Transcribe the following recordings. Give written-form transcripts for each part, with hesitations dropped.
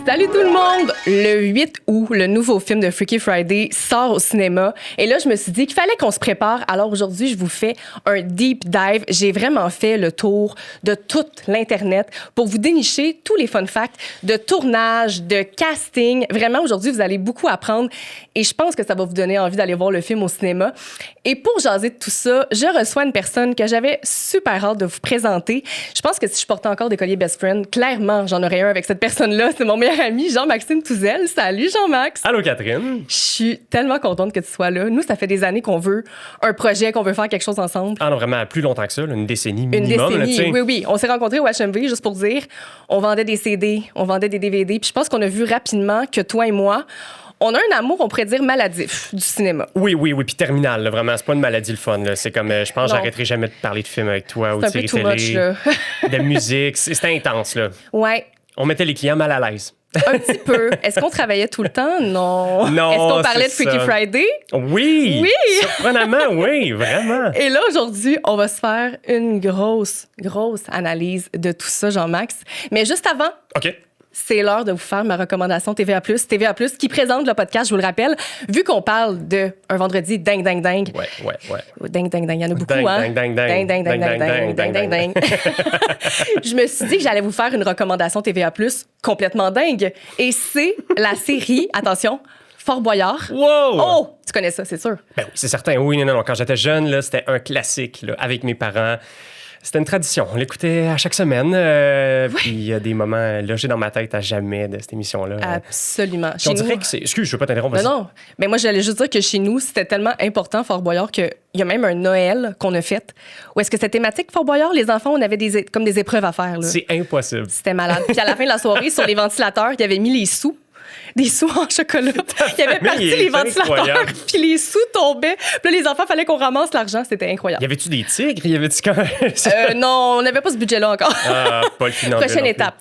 Salut tout le monde! Le 8 août, le nouveau film de Freaky Friday sort au cinéma. Et là, je me suis dit qu'il fallait qu'on se prépare. Alors aujourd'hui, je vous fais un deep dive. J'ai vraiment fait le tour de toute l'Internet pour vous dénicher tous les fun facts de tournage, de casting. Vraiment, aujourd'hui, vous allez beaucoup apprendre. Et je pense que ça va vous donner envie d'aller voir le film au cinéma. Et pour jaser de tout ça, je reçois une personne que j'avais super hâte de vous présenter. Je pense que si je portais encore des colliers best friend, clairement, j'en aurais un avec cette personne-là. C'est mon meilleur ami, Jean-Maxime Touzel. Salut, Jean-Max. Allô, Catherine. Je suis tellement contente que tu sois là. Nous, ça fait des années qu'on veut un projet, qu'on veut faire quelque chose ensemble. Ah non, vraiment, plus longtemps que ça, là, une décennie minimum. Une décennie, là, oui. On s'est rencontrés au HMV, juste pour dire. On vendait des CD, on vendait des DVD. Puis je pense qu'on a vu rapidement que toi et moi, on a un amour, on pourrait dire, maladif du cinéma. Oui, puis terminal, là, vraiment. C'est pas une maladie le fun. Là. C'est comme, je pense que j'arrêterai jamais de parler de films avec toi ou de séries télé, much, là. de musique. C'était intense, là. Ouais. On mettait les clients mal à l'aise. Un petit peu. Est-ce qu'on travaillait tout le temps? Non. Non, est-ce qu'on parlait de Freaky Friday? Oui! Surprenamment, oui, vraiment. Et là, aujourd'hui, on va se faire une grosse analyse de tout ça, Jean-Max. Mais juste avant... OK. C'est l'heure de vous faire ma recommandation TVA+. TVA+, qui présente le podcast, je vous le rappelle. Vu qu'on parle de un vendredi dingue. Ouais. Dingue. Il y en a beaucoup, hein? Dingue. Je me suis dit que j'allais vous faire une recommandation TVA+, complètement dingue. Et c'est la série, attention, Fort Boyard. Wow! Oh! Tu connais ça, c'est sûr. Ben oui, c'est certain. Oui, non. Quand j'étais jeune, là, c'était un classique, là, avec mes parents. C'était une tradition. On l'écoutait à chaque semaine. Puis il y a des moments logés dans ma tête à jamais de cette émission-là. Absolument. On dirait que c'est... Excuse, je veux pas t'interrompre. Non. Mais moi, j'allais juste dire que chez nous, c'était tellement important, Fort Boyard, qu'il y a même un Noël qu'on a fait. Où est-ce que cette thématique, Fort Boyard, les enfants, on avait comme des épreuves à faire. Là. C'est impossible. C'était malade. Puis à la fin de la soirée, sur les ventilateurs, il y avait mis les sous. Des sous en chocolat. Il y avait parti les ventilateurs, puis les sous tombaient. Puis là, les enfants, il fallait qu'on ramasse l'argent. C'était incroyable. Y avait-tu des tigres? Y avait-tu quand non, on n'avait pas ce budget-là encore. Pas le financier. Prochaine étape.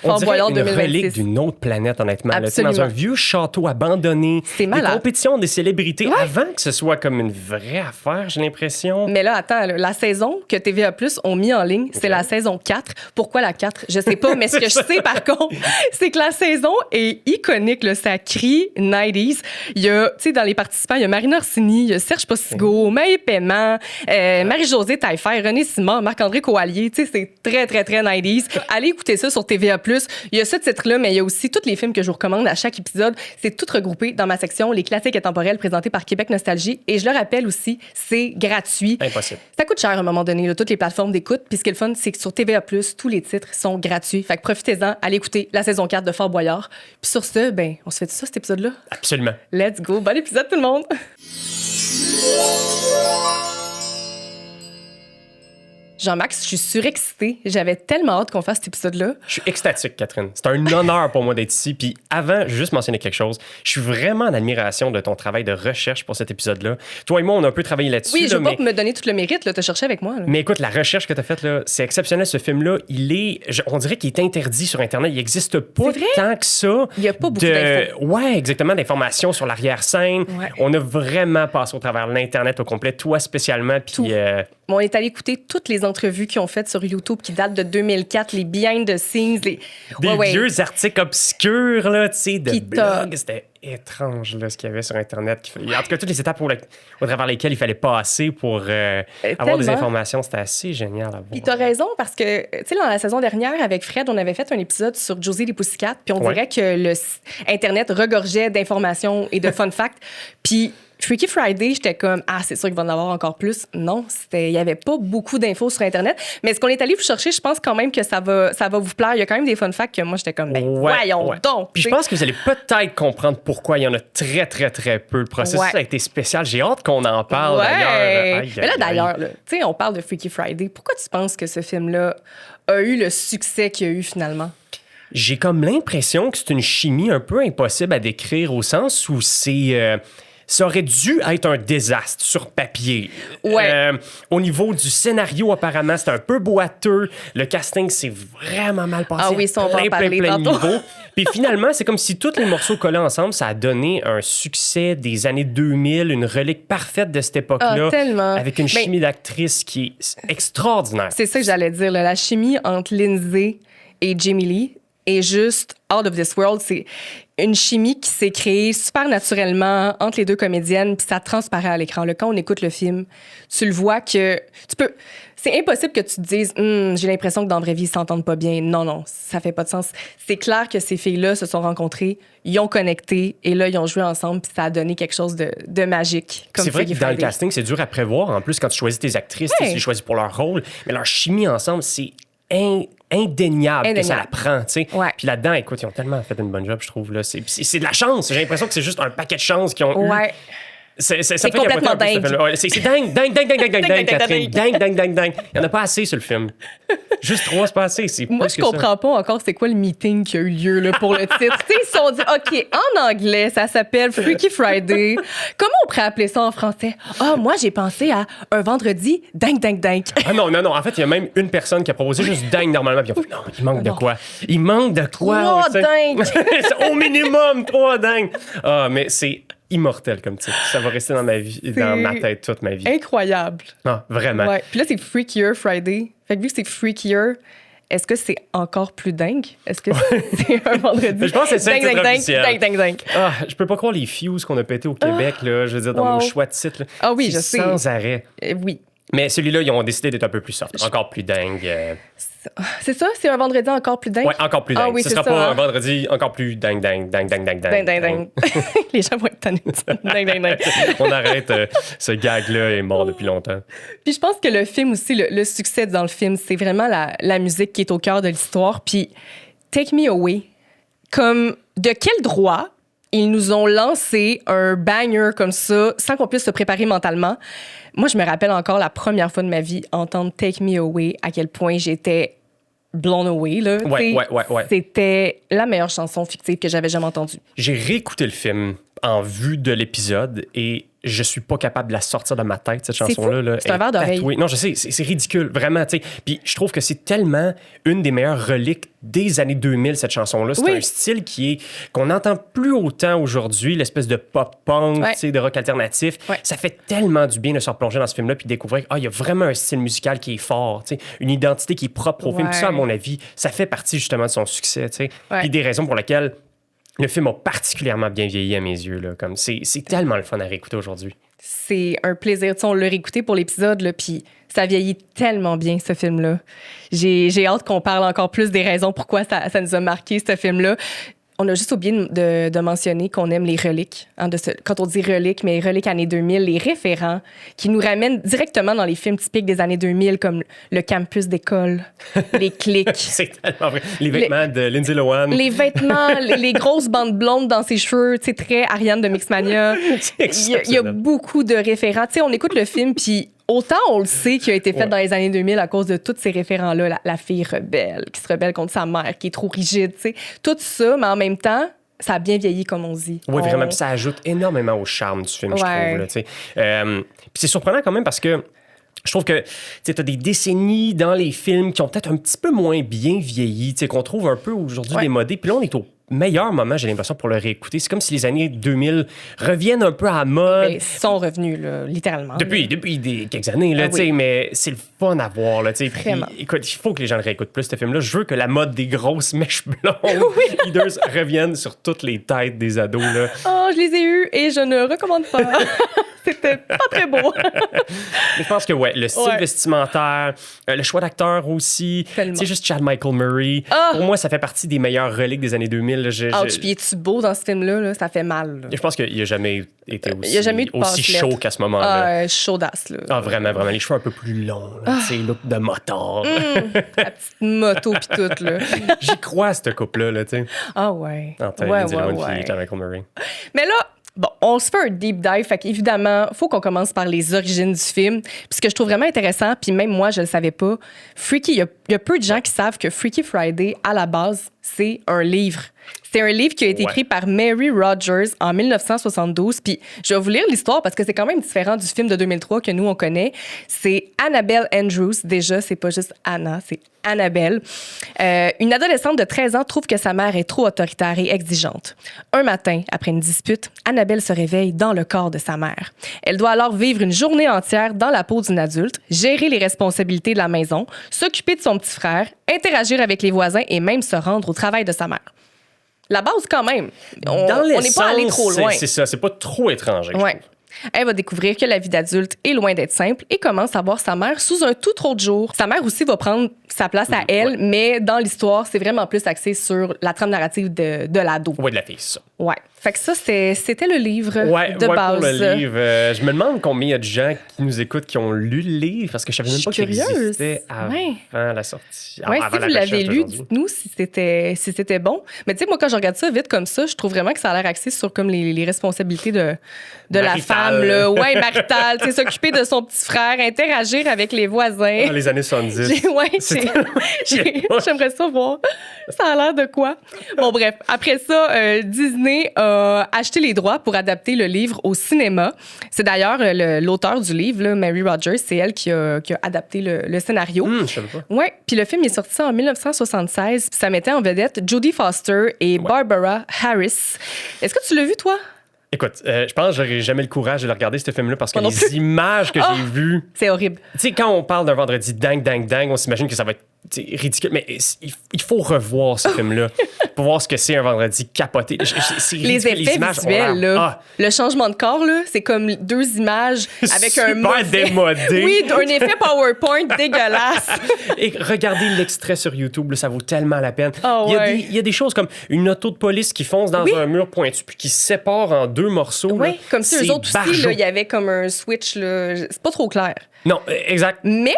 On dirait Boyard une 2026. relique d'une autre planète, honnêtement. Là, dans un vieux château abandonné. C'est malade. Des compétitions des célébrités avant que ce soit comme une vraie affaire, j'ai l'impression. Mais là, attends, la saison que TVA+ ont mis en ligne, c'est la saison 4. Pourquoi la 4? Je sais pas, mais ce que je sais, par contre, c'est que la saison est iconique, là, ça crie 90s. Il y a, tu sais, dans les participants, il y a Marina Orsini, il y a Serge Postigo, Maë Paiement, Marie-Josée Taillefer, René Simard, Marc-André Coallier. Tu sais, c'est très 90s. Allez écouter ça sur TVA+. Il y a ce titre-là, mais il y a aussi tous les films que je vous recommande à chaque épisode. C'est tout regroupé dans ma section Les classiques intemporels présentés par Québec Nostalgie. Et je le rappelle aussi, c'est gratuit. Impossible. Ça coûte cher à un moment donné, là, toutes les plateformes d'écoute. Puis ce qui est le fun, c'est que sur TVA+, tous les titres sont gratuits. Fait que profitez-en, allez écouter la saison 4 de Fort Boyard. Puis sur ce, on se fait ça, cet épisode-là? Absolument. Let's go. Bon épisode, tout le monde! Jean-Max, je suis surexcitée. J'avais tellement hâte qu'on fasse cet épisode-là. Je suis extatique, Catherine. C'est un honneur pour moi d'être ici. Puis avant, je veux juste mentionner quelque chose. Je suis vraiment en admiration de ton travail de recherche pour cet épisode-là. Toi et moi, on a un peu travaillé là-dessus. Oui, je veux pas me donner tout le mérite. Tu as cherché avec moi. Là. Mais écoute, la recherche que tu as faite, là, c'est exceptionnel. Ce film-là, on dirait qu'il est interdit sur Internet. Il n'existe pas tant que ça. Il n'y a pas beaucoup d'infos. Ouais, exactement, d'informations sur l'arrière-scène. Ouais. On a vraiment passé au travers de l'Internet au complet, toi spécialement. Puis on est allé écouter toutes les entrevues qu'ils ont faites sur YouTube qui datent de 2004, les behind the scenes, des vieux articles obscurs, là, tu sais, de blogs. C'était étrange, là, ce qu'il y avait sur Internet. En tout cas, toutes les étapes au travers lesquelles il fallait passer pour avoir des informations, c'était assez génial à voir. Puis t'as raison, parce que, tu sais, dans la saison dernière, avec Fred, on avait fait un épisode sur Josie les Pussycat, puis on dirait que le Internet regorgeait d'informations et de fun facts. Puis Freaky Friday, j'étais comme, c'est sûr qu'il va en avoir encore plus. Non, il n'y avait pas beaucoup d'infos sur Internet. Mais ce qu'on est allé vous chercher, je pense quand même que ça va vous plaire. Il y a quand même des fun facts que moi, j'étais comme, voyons donc. Puis je pense que vous allez peut-être comprendre pourquoi il y en a très, très, très peu. Le processus a été spécial. J'ai hâte qu'on en parle, d'ailleurs. Mais là, d'ailleurs, tu sais, on parle de Freaky Friday. Pourquoi tu penses que ce film-là a eu le succès qu'il a eu finalement? J'ai comme l'impression que c'est une chimie un peu impossible à décrire au sens où ça aurait dû être un désastre sur papier. Au niveau du scénario, apparemment, c'est un peu boiteux. Le casting, c'est vraiment mal passé. Ah oui, ça, on va en parler tantôt. Puis finalement, c'est comme si tous les morceaux collés ensemble, ça a donné un succès des années 2000, une relique parfaite de cette époque-là. Tellement. Avec une chimie d'actrice qui est extraordinaire. C'est ça que j'allais dire. Là. La chimie entre Lindsay et Jamie Lee est juste out of this world. C'est une chimie qui s'est créée super naturellement entre les deux comédiennes, puis ça transparaît à l'écran. Là, quand on écoute le film, tu le vois que tu peux... C'est impossible que tu te dises j'ai l'impression que dans la vraie vie, ils s'entendent pas bien. Non, ça fait pas de sens. C'est clair que ces filles-là se sont rencontrées, ils ont connecté, et là, ils ont joué ensemble, puis ça a donné quelque chose de magique. Comme c'est vrai que dans le Friday. casting, c'est dur à prévoir. En plus, quand tu choisis tes actrices, tu les choisis pour leur rôle, mais leur chimie ensemble, c'est indéniable que ça la prend, tu sais. Ouais. Puis là-dedans, écoute, ils ont tellement fait une bonne job, je trouve. Là. C'est de la chance. J'ai l'impression que c'est juste un paquet de chance qu'ils ont eu. Ça fait complètement dingue. C'est dingue, Catherine. Dingue. Il n'y en a pas assez sur le film. Juste 3, c'est pas assez. Moi, je comprends pas encore c'est quoi le meeting qui a eu lieu là, pour le titre. Tu sais, ils se sont dit, OK, en anglais, ça s'appelle Freaky Friday. Comment on pourrait appeler ça en français? Moi, j'ai pensé à un vendredi dingue. Ah non. En fait, il y a même une personne qui a proposé juste dingue normalement. Puis non, il manque de quoi? Il manque de quoi? 3 dingues! Au minimum, 3 dingues. Ah, mais c'est immortel comme titre. Ça va rester dans ma vie, dans ma tête toute ma vie. Incroyable. Ah, vraiment. Ouais. Puis là, c'est Freakier Friday. Fait que vu que c'est Freakier, est-ce que c'est encore plus dingue? Est-ce que c'est un vendredi? Je pense que c'est dingue. Ah, je peux pas croire les fuses qu'on a pétés au Québec, là, je veux dire, dans nos choix de titres. Ah oui, je sais. Sans arrêt. Oui. Mais celui-là, ils ont décidé d'être un peu plus soft, encore plus dingue. C'est ça? C'est un vendredi encore plus dingue? Ouais, encore plus dingue. Ah oui, Ce c'est sera ça, pas un vendredi encore plus dingue. Dingue. Les gens vont être tannés de ça. Dingue. On arrête, ce gag-là est mort depuis longtemps. Puis je pense que le film aussi, le succès dans le film, c'est vraiment la musique qui est au cœur de l'histoire. Puis Take Me Away, comme de quel droit ils nous ont lancé un banger comme ça sans qu'on puisse se préparer mentalement. Moi, je me rappelle encore la première fois de ma vie entendre Take Me Away, à quel point j'étais blown away. Là. Ouais. C'était la meilleure chanson fictive que j'avais jamais entendue. J'ai réécouté le film en vue de l'épisode et je suis pas capable de la sortir de ma tête, cette chanson-là. Là, c'est un verre d'oreille. Non, je sais, c'est ridicule, vraiment. T'sais. Puis je trouve que c'est tellement une des meilleures reliques des années 2000, cette chanson-là. C'est un style qu'on n'entend plus autant aujourd'hui, l'espèce de pop-punk, de rock alternatif. Ouais. Ça fait tellement du bien de se replonger dans ce film-là puis découvrir il y a vraiment un style musical qui est fort, une identité qui est propre au film. Puis ça, à mon avis, ça fait partie justement de son succès. Puis des raisons pour lesquelles le film a particulièrement bien vieilli à mes yeux. Là, comme c'est tellement le fun à réécouter aujourd'hui. C'est un plaisir. On l'a réécouté pour l'épisode, puis ça vieillit tellement bien, ce film-là. J'ai hâte qu'on parle encore plus des raisons pourquoi ça nous a marqué, ce film-là. On a juste oublié de mentionner qu'on aime les reliques. Quand on dit reliques, mais reliques années 2000, les référents qui nous ramènent directement dans les films typiques des années 2000, comme le campus d'école, les clics. C'est tellement vrai. Les vêtements de Lindsay Lohan. Les vêtements, les grosses bandes blondes dans ses cheveux, très Ariane de Mixmania. Il y a beaucoup de référents. On écoute le film, puis autant on le sait qu'il a été fait dans les années 2000 à cause de tous ces référents-là, la fille rebelle, qui se rebelle contre sa mère, qui est trop rigide, tout ça, mais en même temps, ça a bien vieilli, comme on dit. Oui, vraiment, puis ça ajoute énormément au charme du film, je trouve. Puis c'est surprenant quand même parce que je trouve que tu as des décennies dans les films qui ont peut-être un petit peu moins bien vieilli, qu'on trouve un peu aujourd'hui démodés. Puis là, on est au meilleur moment, j'ai l'impression, pour le réécouter. C'est comme si les années 2000 reviennent un peu à la mode. Ils sont revenus, là, littéralement. Depuis quelques années, là, mais c'est le fun à voir. Là, vraiment. Puis, écoute, il faut que les gens le réécoutent plus, ce film-là. Je veux que la mode des grosses mèches blondes leaders revienne sur toutes les têtes des ados. Là. Oh, je les ai eus et je ne recommande pas. C'était pas très beau. Mais je pense que, le style vestimentaire, le choix d'acteur aussi. C'est juste Chad Michael Murray. Pour moi, ça fait partie des meilleures reliques des années 2000. Puis es-tu beau dans ce film-là? Là? Ça fait mal. Là. Je pense qu'il n'a jamais été aussi chaud qu'à ce moment-là. Chaudasse. Là. Ah, vraiment. Les cheveux un peu plus longs. Look de moteur. La petite moto puis tout. Là. J'y crois à cette couple-là. Là, ah ouais. Michael Murray. Mais là, bon, on se fait un deep dive. Fait qu'évidemment, il faut qu'on commence par les origines du film. Puis ce que je trouve vraiment intéressant, puis même moi, je le savais pas, Freaky, il y a peu de gens qui savent que Freaky Friday, à la base, c'est un livre. C'est un livre qui a été écrit par Mary Rogers en 1972. Puis je vais vous lire l'histoire parce que c'est quand même différent du film de 2003 que nous, on connaît. C'est Annabelle Andrews. Déjà, c'est pas juste Anna, c'est Annabelle. Une adolescente de 13 ans trouve que sa mère est trop autoritaire et exigeante. Un matin, après une dispute, Annabelle se réveille dans le corps de sa mère. Elle doit alors vivre une journée entière dans la peau d'une adulte, gérer les responsabilités de la maison, s'occuper de son petit frère, interagir avec les voisins et même se rendre au travail de sa mère. La base, quand même. On Dans n'est pas allé trop loin. C'est ça, c'est pas trop étranger. Ouais. Elle va découvrir que la vie d'adulte est loin d'être simple et commence à voir sa mère sous un tout autre jour. Sa mère aussi va prendre sa place à elle, mais dans l'histoire, c'est vraiment plus axé sur la trame narrative de l'ado. Ouais, de la fille, ça. Ouais. Fait que ça, c'était le livre de base. Pour le livre. Je me demande combien il y a de gens qui nous écoutent qui ont lu le livre, parce que je savais même pas qu'il existait avant la sortie. Oui, si vous l'avez lu, dites-nous si c'était bon. Mais tu sais, moi, quand je regarde ça vite comme ça, je trouve vraiment que ça a l'air axé sur comme les responsabilités de la femme. Là. Ouais, maritale. S'occuper de son petit frère, interagir avec les voisins. Dans les années 70. J'aimerais ça voir. Ça a l'air de quoi? Bon, bref. Après ça, Disney a acheté les droits pour adapter le livre au cinéma. C'est d'ailleurs l'auteur du livre, là, Mary Rogers, c'est elle qui a adapté le scénario. Je savais pas. Oui, puis le film est sorti en 1976, puis ça mettait en vedette Jodie Foster et Barbara Harris. Est-ce que tu l'as vu, toi? Écoute, je pense que j'aurais jamais le courage de le regarder, ce film-là, parce que les images que j'ai vues... C'est horrible. Tu sais, quand on parle d'un vendredi dingue, on s'imagine que ça va être ridicule, mais il faut revoir ce film-là pour voir ce que c'est un vendredi capoté. Les effets visuels, là. Le changement de corps, là, c'est comme deux images avec un super démodé. Oui, un effet PowerPoint dégueulasse. Et regardez l'extrait sur YouTube, là, ça vaut tellement la peine. Il y a des choses comme une auto de police qui fonce dans un mur pointu puis qui se sépare en deux morceaux. Oui, comme si eux autres aussi, il y avait comme un switch. Là. C'est pas trop clair. Non, exact. Mais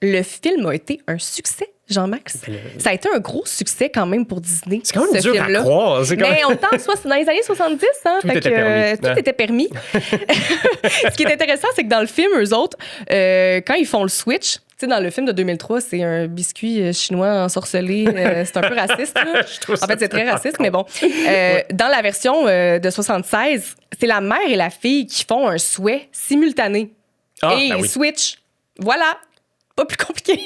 le film a été un succès, Jean-Max. Ça a été un gros succès quand même pour Disney. C'est quand même dur à croire. Mais on pense dans les années 70, hein, tout était permis. Tout était permis. Ce qui est intéressant, c'est que dans le film, eux autres, quand ils font le switch, tu sais, dans le film de 2003, c'est un biscuit chinois ensorcelé. C'est un peu raciste. Là. En fait, c'est très raciste, mais bon. Dans la version de 76, c'est la mère et la fille qui font un souhait simultané. Et ils switchent. Voilà. Pas plus compliqué.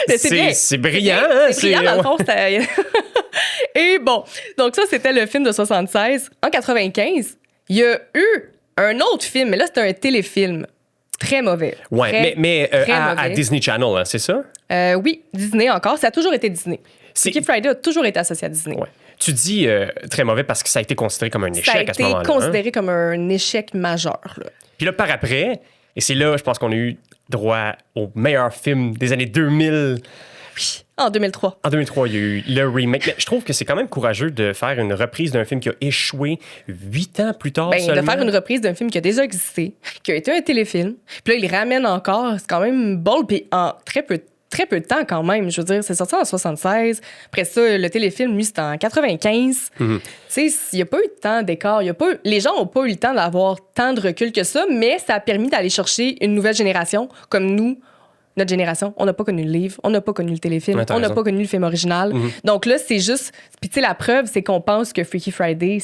C'est brillant. C'est brillant, dans le fond. Et bon, donc ça, c'était le film de 76. En 95, il y a eu un autre film, mais là, c'était un téléfilm. Très mauvais. Oui, mais à Disney Channel, hein, c'est ça? Oui, Disney encore. Ça a toujours été Disney. Freaky Friday a toujours été associé à Disney. Ouais. Tu dis très mauvais parce que ça a été considéré comme un échec à ce moment-là. Ça a été considéré comme un échec majeur. Là. Puis là, par après, et c'est là, je pense qu'on a eu droit au meilleur film des années 2000. Oui, en 2003. En 2003, il y a eu le remake. Mais je trouve que c'est quand même courageux de faire une reprise d'un film qui a échoué 8 ans plus tard seulement. De faire une reprise d'un film qui a déjà existé, qui a été un téléfilm. Puis là, il ramène encore. C'est quand même bold, puis en très peu de temps quand même. Je veux dire, c'est sorti en 76. Après ça, le téléfilm, lui, c'était en 95. Tu sais, il n'y a pas eu de temps d'écart. Les gens n'ont pas eu le temps d'avoir tant de recul que ça, mais ça a permis d'aller chercher une nouvelle génération comme nous. Notre génération, on n'a pas connu le livre, on n'a pas connu le téléfilm, on n'a pas connu le film original. Donc là, c'est juste... Puis tu sais, la preuve, c'est qu'on pense que Freaky Friday,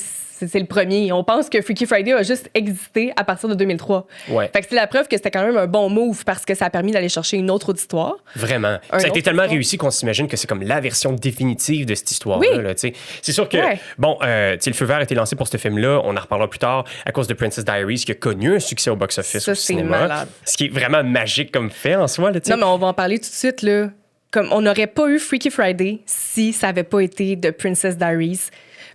c'est le premier. On pense que Freaky Friday a juste existé à partir de 2003. Ouais. Fait que c'est la preuve que c'était quand même un bon move parce que ça a permis d'aller chercher une autre auditoire. Vraiment. Ça a été tellement réussi qu'on s'imagine que c'est comme la version définitive de cette histoire-là. Oui. Là, c'est sûr que, bon, le feu vert a été lancé pour ce film-là. On en reparlera plus tard à cause de Princess Diaries qui a connu un succès au box-office au cinéma. Malade. Ce qui est vraiment magique comme fait en soi. Là, non, mais on va en parler tout de suite. Là. Comme on n'aurait pas eu Freaky Friday si ça n'avait pas été de Princess Diaries.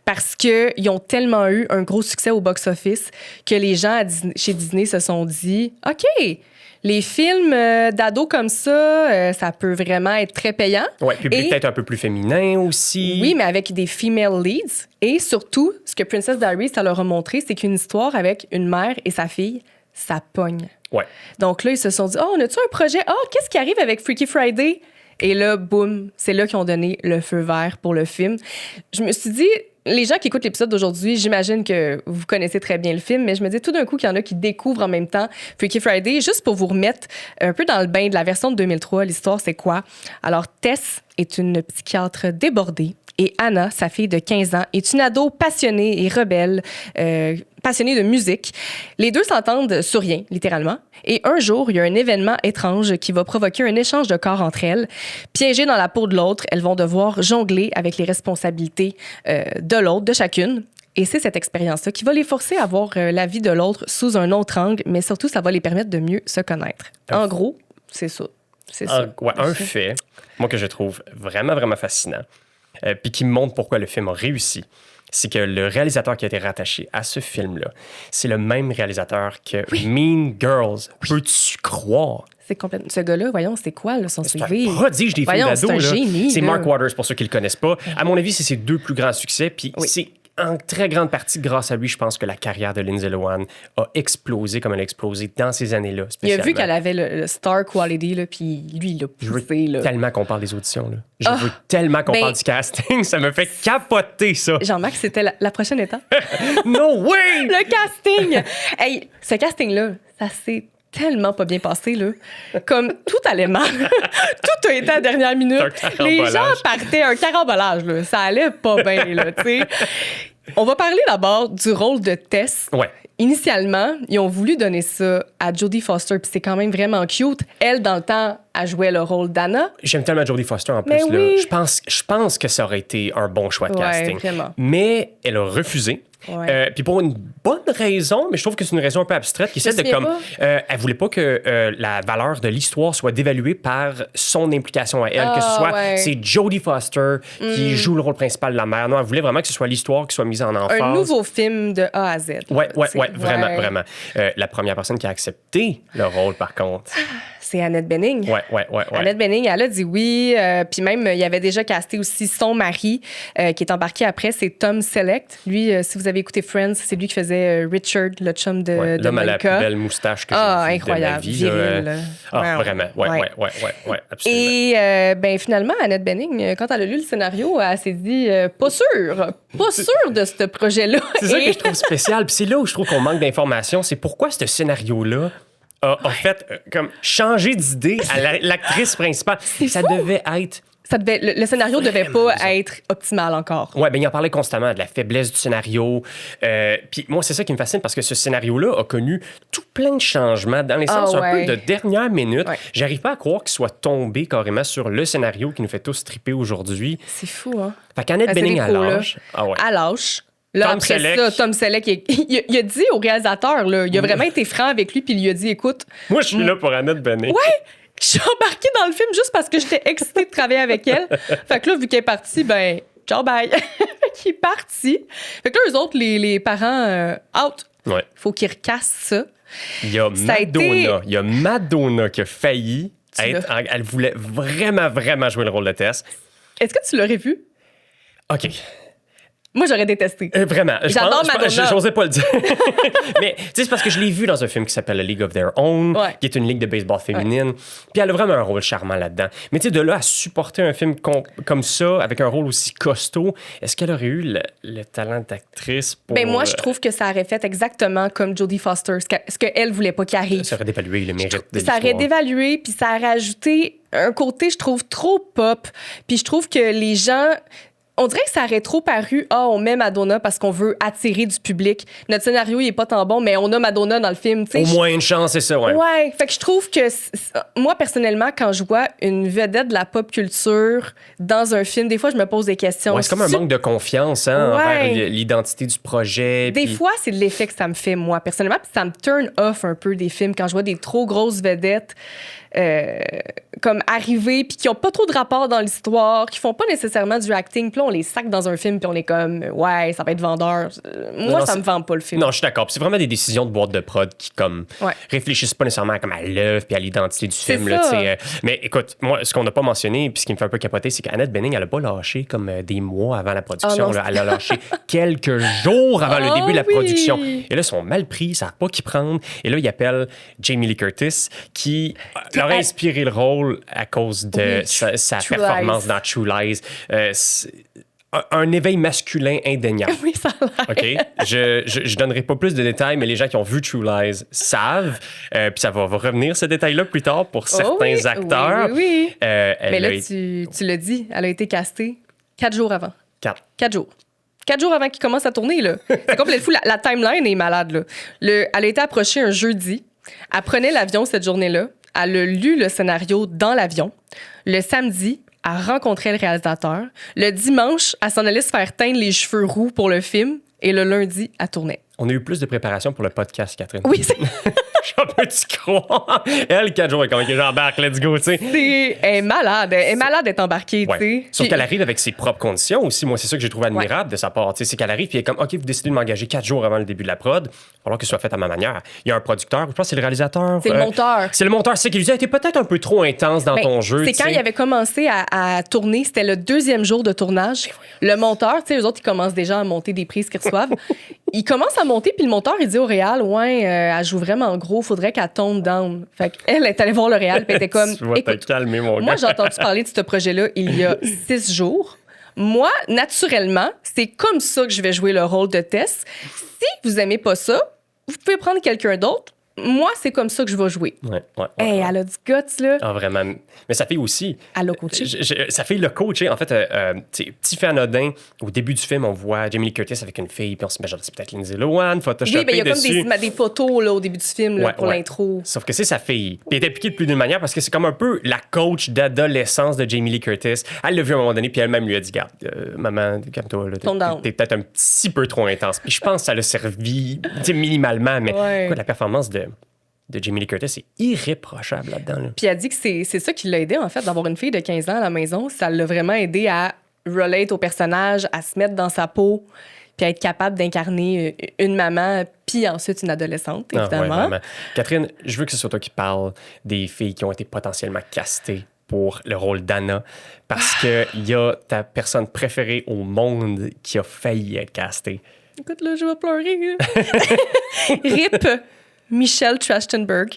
Parce qu'ils ont tellement eu un gros succès au box-office que les gens chez Disney se sont dit « OK, les films d'ados comme ça, ça peut vraiment être très payant. » Oui, public peut-être un peu plus féminin aussi. Oui, mais avec des female leads. Et surtout, ce que Princess Diaries, ça leur a montré, c'est qu'une histoire avec une mère et sa fille, ça pogne. Ouais. Donc là, ils se sont dit « Oh, on a-tu un projet? Oh, qu'est-ce qui arrive avec Freaky Friday? » Et là, boum, c'est là qu'ils ont donné le feu vert pour le film. Je me suis dit... Les gens qui écoutent l'épisode d'aujourd'hui, j'imagine que vous connaissez très bien le film, mais je me dis tout d'un coup qu'il y en a qui découvrent en même temps Freaky Friday. Juste pour vous remettre un peu dans le bain de la version de 2003, l'histoire, c'est quoi? Alors, Tess est une psychiatre débordée et Anna, sa fille de 15 ans, est une ado passionnée et rebelle, passionnée de musique. Les deux s'entendent sur rien, littéralement. Et un jour, il y a un événement étrange qui va provoquer un échange de corps entre elles. Piégées dans la peau de l'autre, elles vont devoir jongler avec les responsabilités de l'autre, de chacune. Et c'est cette expérience-là qui va les forcer à voir la vie de l'autre sous un autre angle, mais surtout, ça va les permettre de mieux se connaître. En gros, c'est ça. C'est ça. Ouais, un fait, moi, que je trouve vraiment, vraiment fascinant. puis qui me montre pourquoi le film a réussi, c'est que le réalisateur qui a été rattaché à ce film-là, c'est le même réalisateur que Mean Girls. Peux-tu croire? C'est complètement... Ce gars-là, voyons, c'est quoi, là, son C'est CV? un prodige des films d'ado. C'est un génie. C'est là. Mark Waters, pour ceux qui ne le connaissent pas. À mon avis, c'est ses 2 plus grands succès. Puis c'est en très grande partie grâce à lui, je pense que la carrière de Lindsay Lohan a explosé comme elle a explosé dans ces années-là. Il a vu qu'elle avait le star quality, là, puis lui, il l'a poussé. Je veux tellement qu'on parle des auditions. Là. Je veux Ah, tellement qu'on ben- parle du casting. Ça me fait capoter, ça. Jean-Marc, c'était la prochaine étape. No way! Le casting! Hey, ce casting-là, ça s'est tellement pas bien passé, là. Comme tout allait mal. Tout a été à la dernière minute. Un Les gens carambolage. partaient un carambolage, là. Ça allait pas bien, là, tu sais. On va parler d'abord du rôle de Tess. Ouais. Initialement, ils ont voulu donner ça à Jodie Foster, puis c'est quand même vraiment cute. Elle, dans le temps, a joué le rôle d'Anna. J'aime tellement Jodie Foster en plus. Mais Là. oui. Je pense que ça aurait été un bon choix de Ouais, casting. vraiment. Mais elle a refusé. Ouais. Puis pour une bonne raison, mais je trouve que c'est une raison un peu abstraite, qui Je essaie de me comme... souviens elle voulait pas que la valeur de l'histoire soit dévaluée par son implication à elle, que ce Ah, soit ouais. c'est Jodie Foster qui joue le rôle principal de la mère. Non, elle voulait vraiment que ce soit l'histoire qui soit mise en emphase. Un nouveau film de A à Z. Ouais, là, tu sais. vraiment, vraiment. La première personne qui a accepté le rôle, par contre. C'est Annette Bening. Ouais. Annette Bening, elle a dit oui. Puis même, il y avait déjà casté aussi son mari qui est embarqué après, c'est Tom Selleck. Lui, si vous avez écouté Friends, c'est lui qui faisait Richard, le chum de L'homme à la plus Monica. belle moustache que j'ai vue Incroyable, de ma vie. là. viril. Là. Ah, Ouais, vraiment. Ouais, absolument. Et ben finalement, Annette Bening, quand elle a lu le scénario, elle s'est dit pas sûre de ce projet-là. C'est ça que je trouve spécial. Puis c'est là où je trouve qu'on manque d'informations. C'est pourquoi ce scénario-là a fait comme changer d'idée à l'actrice principale. Ça devait être... Le scénario devait pas être optimal encore. Ouais, ben il en parlait constamment de la faiblesse du scénario. Puis moi, c'est ça qui me fascine parce que ce scénario-là a connu tout plein de changements dans les sens un peu de dernière minute. Ouais. J'arrive pas à croire qu'il soit tombé carrément sur le scénario qui nous fait tous triper aujourd'hui. C'est fou, hein? Fait qu'Annette Bening à l'âge. Ah ouais. À l'âge. Là, Tom après Selleck. ça, Tom Selleck, il a dit au réalisateur, là, il a vraiment été franc avec lui, puis il lui a dit, écoute, Moi, je suis là pour Annette Bening. ouais, je suis embarquée dans le film juste parce que j'étais excitée de travailler avec elle. Fait que là, vu qu'elle est partie, ben, ciao, bye. Qui est parti. Fait que là, eux autres, les parents, out. Ouais. Faut qu'ils recassent ça. Il y a Ça a été- Il y a Madonna qui a failli être... Elle voulait vraiment, vraiment jouer le rôle de Tess. Est-ce que tu l'aurais vu? OK. Moi, j'aurais détesté. Vraiment. J'adore Madonna. J'osais pas le dire. Mais tu sais, c'est parce que je l'ai vu dans un film qui s'appelle A League of Their Own, Ouais. qui est une ligue de baseball féminine. Puis elle a vraiment un rôle charmant là-dedans. Mais tu sais, de là à supporter un film comme ça, avec un rôle aussi costaud, est-ce qu'elle aurait eu le talent d'actrice pour... Ben moi, je trouve que ça aurait fait exactement comme Jodie Foster, ce qu'elle voulait pas qu'il arrive. Ça aurait dévalué le mérite de Ça aurait l'histoire. dévalué, puis ça aurait ajouté un côté, je trouve, trop pop. Puis je trouve que les gens... On dirait que ça aurait trop paru, on met Madonna parce qu'on veut attirer du public. Notre scénario, il est pas tant bon, mais on a Madonna dans le film. tu sais. Au moins une chance, c'est ça, ouais. Ouais, fait que je trouve que moi, personnellement, quand je vois une vedette de la pop culture dans un film, des fois, je me pose des questions. Ouais, c'est comme un manque de confiance envers l'identité du projet. Des puis- fois, c'est l'effet que ça me fait, moi, personnellement. Puis ça me turn off un peu des films quand je vois des trop grosses vedettes comme arriver puis qui ont pas trop de rapport dans l'histoire, qui font pas nécessairement du acting. Puis là, on les sac dans un film puis on est comme, ouais, ça va être vendeur. Moi, Non, ça c'est- me vend pas le film. Non, je suis d'accord. Puis c'est vraiment des décisions de boîte de prod qui, comme, Ouais. réfléchissent pas nécessairement comme à l'œuvre puis à l'identité du C'est film. Là, ça. tu sais. Mais écoute, moi, ce qu'on n'a pas mentionné, puis ce qui me fait un peu capoter, c'est qu'Annette Bening, elle a pas lâché comme des mois avant la production. Oh non, là. Elle a lâché quelques jours avant le Oh début de la oui. production. Et là, ils sont mal pris, ils savent pas qui prendre. Et là, ils appellent Jamie Lee Curtis, qui leur a inspiré le rôle à cause de Oui, sa True performance Lies. dans True Lies. C'est un éveil masculin indéniable. Oui, ça a l'air. OK? Je donnerai pas plus de détails, mais les gens qui ont vu True Lies savent. Puis ça va revenir, ce détail-là, plus tard pour certains oui, acteurs. oui. Elle Mais là, a été- tu l'as dit, elle a été castée 4 jours avant. 4. 4 jours. 4 jours avant qu'il commence à tourner, là. C'est complètement fou. La timeline est malade, là. Elle a été approchée un jeudi. Elle prenait l'avion cette journée-là. Elle a lu le scénario dans l'avion. Le samedi, elle rencontrait le réalisateur. Le dimanche, elle s'en allait se faire teindre les cheveux roux pour le film. Et le lundi, elle tournait. On a eu plus de préparation pour le podcast, Catherine. Oui, c'est... Je J'en peux-tu croire? Elle, 4 jours, quand j'embarque, let's go, tu sais. Elle est malade. Elle est malade d'être embarquée, tu sais. Sauf qu'elle arrive avec ses propres conditions aussi. Moi, c'est ça que j'ai trouvé admirable de sa part. C'est qu'elle arrive puis elle est comme, OK, vous décidez de m'engager 4 jours avant le début de la prod. Il va falloir que ce soit fait à ma manière. Il y a un producteur, je pense que c'est le réalisateur. C'est le monteur. C'est le monteur. C'est qu'il lui a été peut-être un peu trop intense dans ton jeu. C'est quand il avait commencé à tourner. C'était le 2e jour de tournage. Le monteur, tu sais, eux autres, ils commencent déjà à monter des prises qu'ils reçoivent. Ils commencent à monter, puis le monteur, il dit au réal, elle joue vraiment gros, faudrait qu'elle tombe down. Fait qu'elle est allée voir le réal, puis elle était comme, écoute, calmer, mon moi, gars. j'ai entendu parler de ce projet-là il y a 6 jours. Moi, naturellement, c'est comme ça que je vais jouer le rôle de Tess. Si vous aimez pas ça, vous pouvez prendre quelqu'un d'autre. Moi, c'est comme ça que je vais jouer. Elle a du guts, là. Ah, vraiment. Mais sa fille aussi. Elle a coaché. Sa fille l'a coaché. En fait, petit fait anodin, au début du film, on voit Jamie Lee Curtis avec une fille, puis on se met, genre, c'est peut-être Lindsay Lohan, photoshopée dessus. Oui, il y a comme des photos là, au début du film là, pour l'intro. Sauf que c'est sa fille. Puis elle est impliquée de plus d'une manière parce que c'est comme un peu la coach d'adolescence de Jamie Lee Curtis. Elle l'a vu à un moment donné, puis elle-même lui a dit, garde, maman, calme-toi, t'es peut-être un petit peu trop intense. Puis je pense que ça l'a servi, minimalement, mais la performance de Jamie Lee Curtis est irréprochable là-dedans. Là. Puis elle dit que c'est ça qui l'a aidé, en fait, d'avoir une fille de 15 ans à la maison. Ça l'a vraiment aidé à relate au personnage, à se mettre dans sa peau, puis à être capable d'incarner une maman, puis ensuite une adolescente, évidemment. Catherine, je veux que ce soit toi qui parles des filles qui ont été potentiellement castées pour le rôle d'Anna, parce qu'il y a ta personne préférée au monde qui a failli être castée. Écoute, là, je vais pleurer. RIP Michelle Trachtenberg,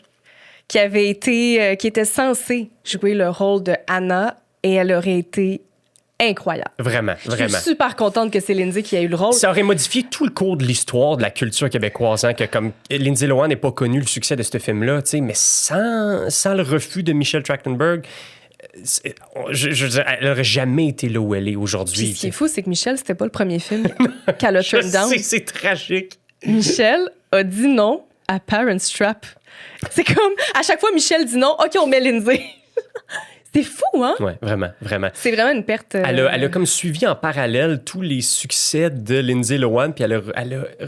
qui était censée jouer le rôle de Anna, et elle aurait été incroyable. Vraiment. Je suis super contente que c'est Lindsay qui a eu le rôle. Ça aurait modifié tout le cours de l'histoire de la culture québécoise, hein, que comme Lindsay Lohan n'est pas connu le succès de ce film-là, mais sans le refus de Michelle Trachtenberg, je veux dire, elle n'aurait jamais été là où elle est aujourd'hui. Puis ce qui est fou, c'est que Michelle, c'était pas le premier film qu'elle a turn down. C'est tragique. Michelle a dit non à Parent Trap. C'est comme, à chaque fois, Michelle dit non, OK, on met Lindsay. C'est fou, hein? Oui, vraiment. C'est vraiment une perte. Elle a comme suivi en parallèle tous les succès de Lindsay Lohan, puis elle a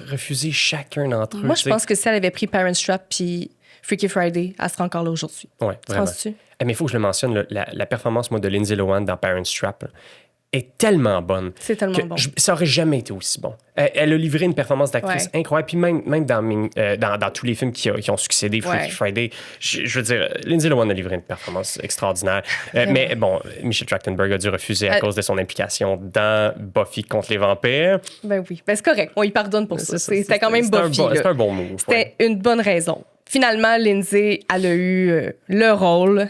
refusé chacun d'entre eux. Moi, je pense que si elle avait pris Parent Trap puis Freaky Friday, elle serait encore là aujourd'hui. Oui, vraiment. Penses-tu? Mais il faut que je le mentionne, la performance, moi, de Lindsay Lohan dans Parent Trap, est tellement bonne. C'est tellement bon. Ça aurait jamais été aussi bon. Elle a livré une performance d'actrice incroyable. Puis même dans tous les films qui ont succédé, Freaky Friday, je veux dire, Lindsay Lohan a livré une performance extraordinaire. Mais bon, Michelle Trachtenberg a dû refuser à cause de son implication dans Buffy contre les vampires. Ben oui, c'est correct. On y pardonne pour ça. C'était quand même Buffy. C'était un bon move. C'était une bonne raison. Finalement, Lindsay, elle a eu le rôle.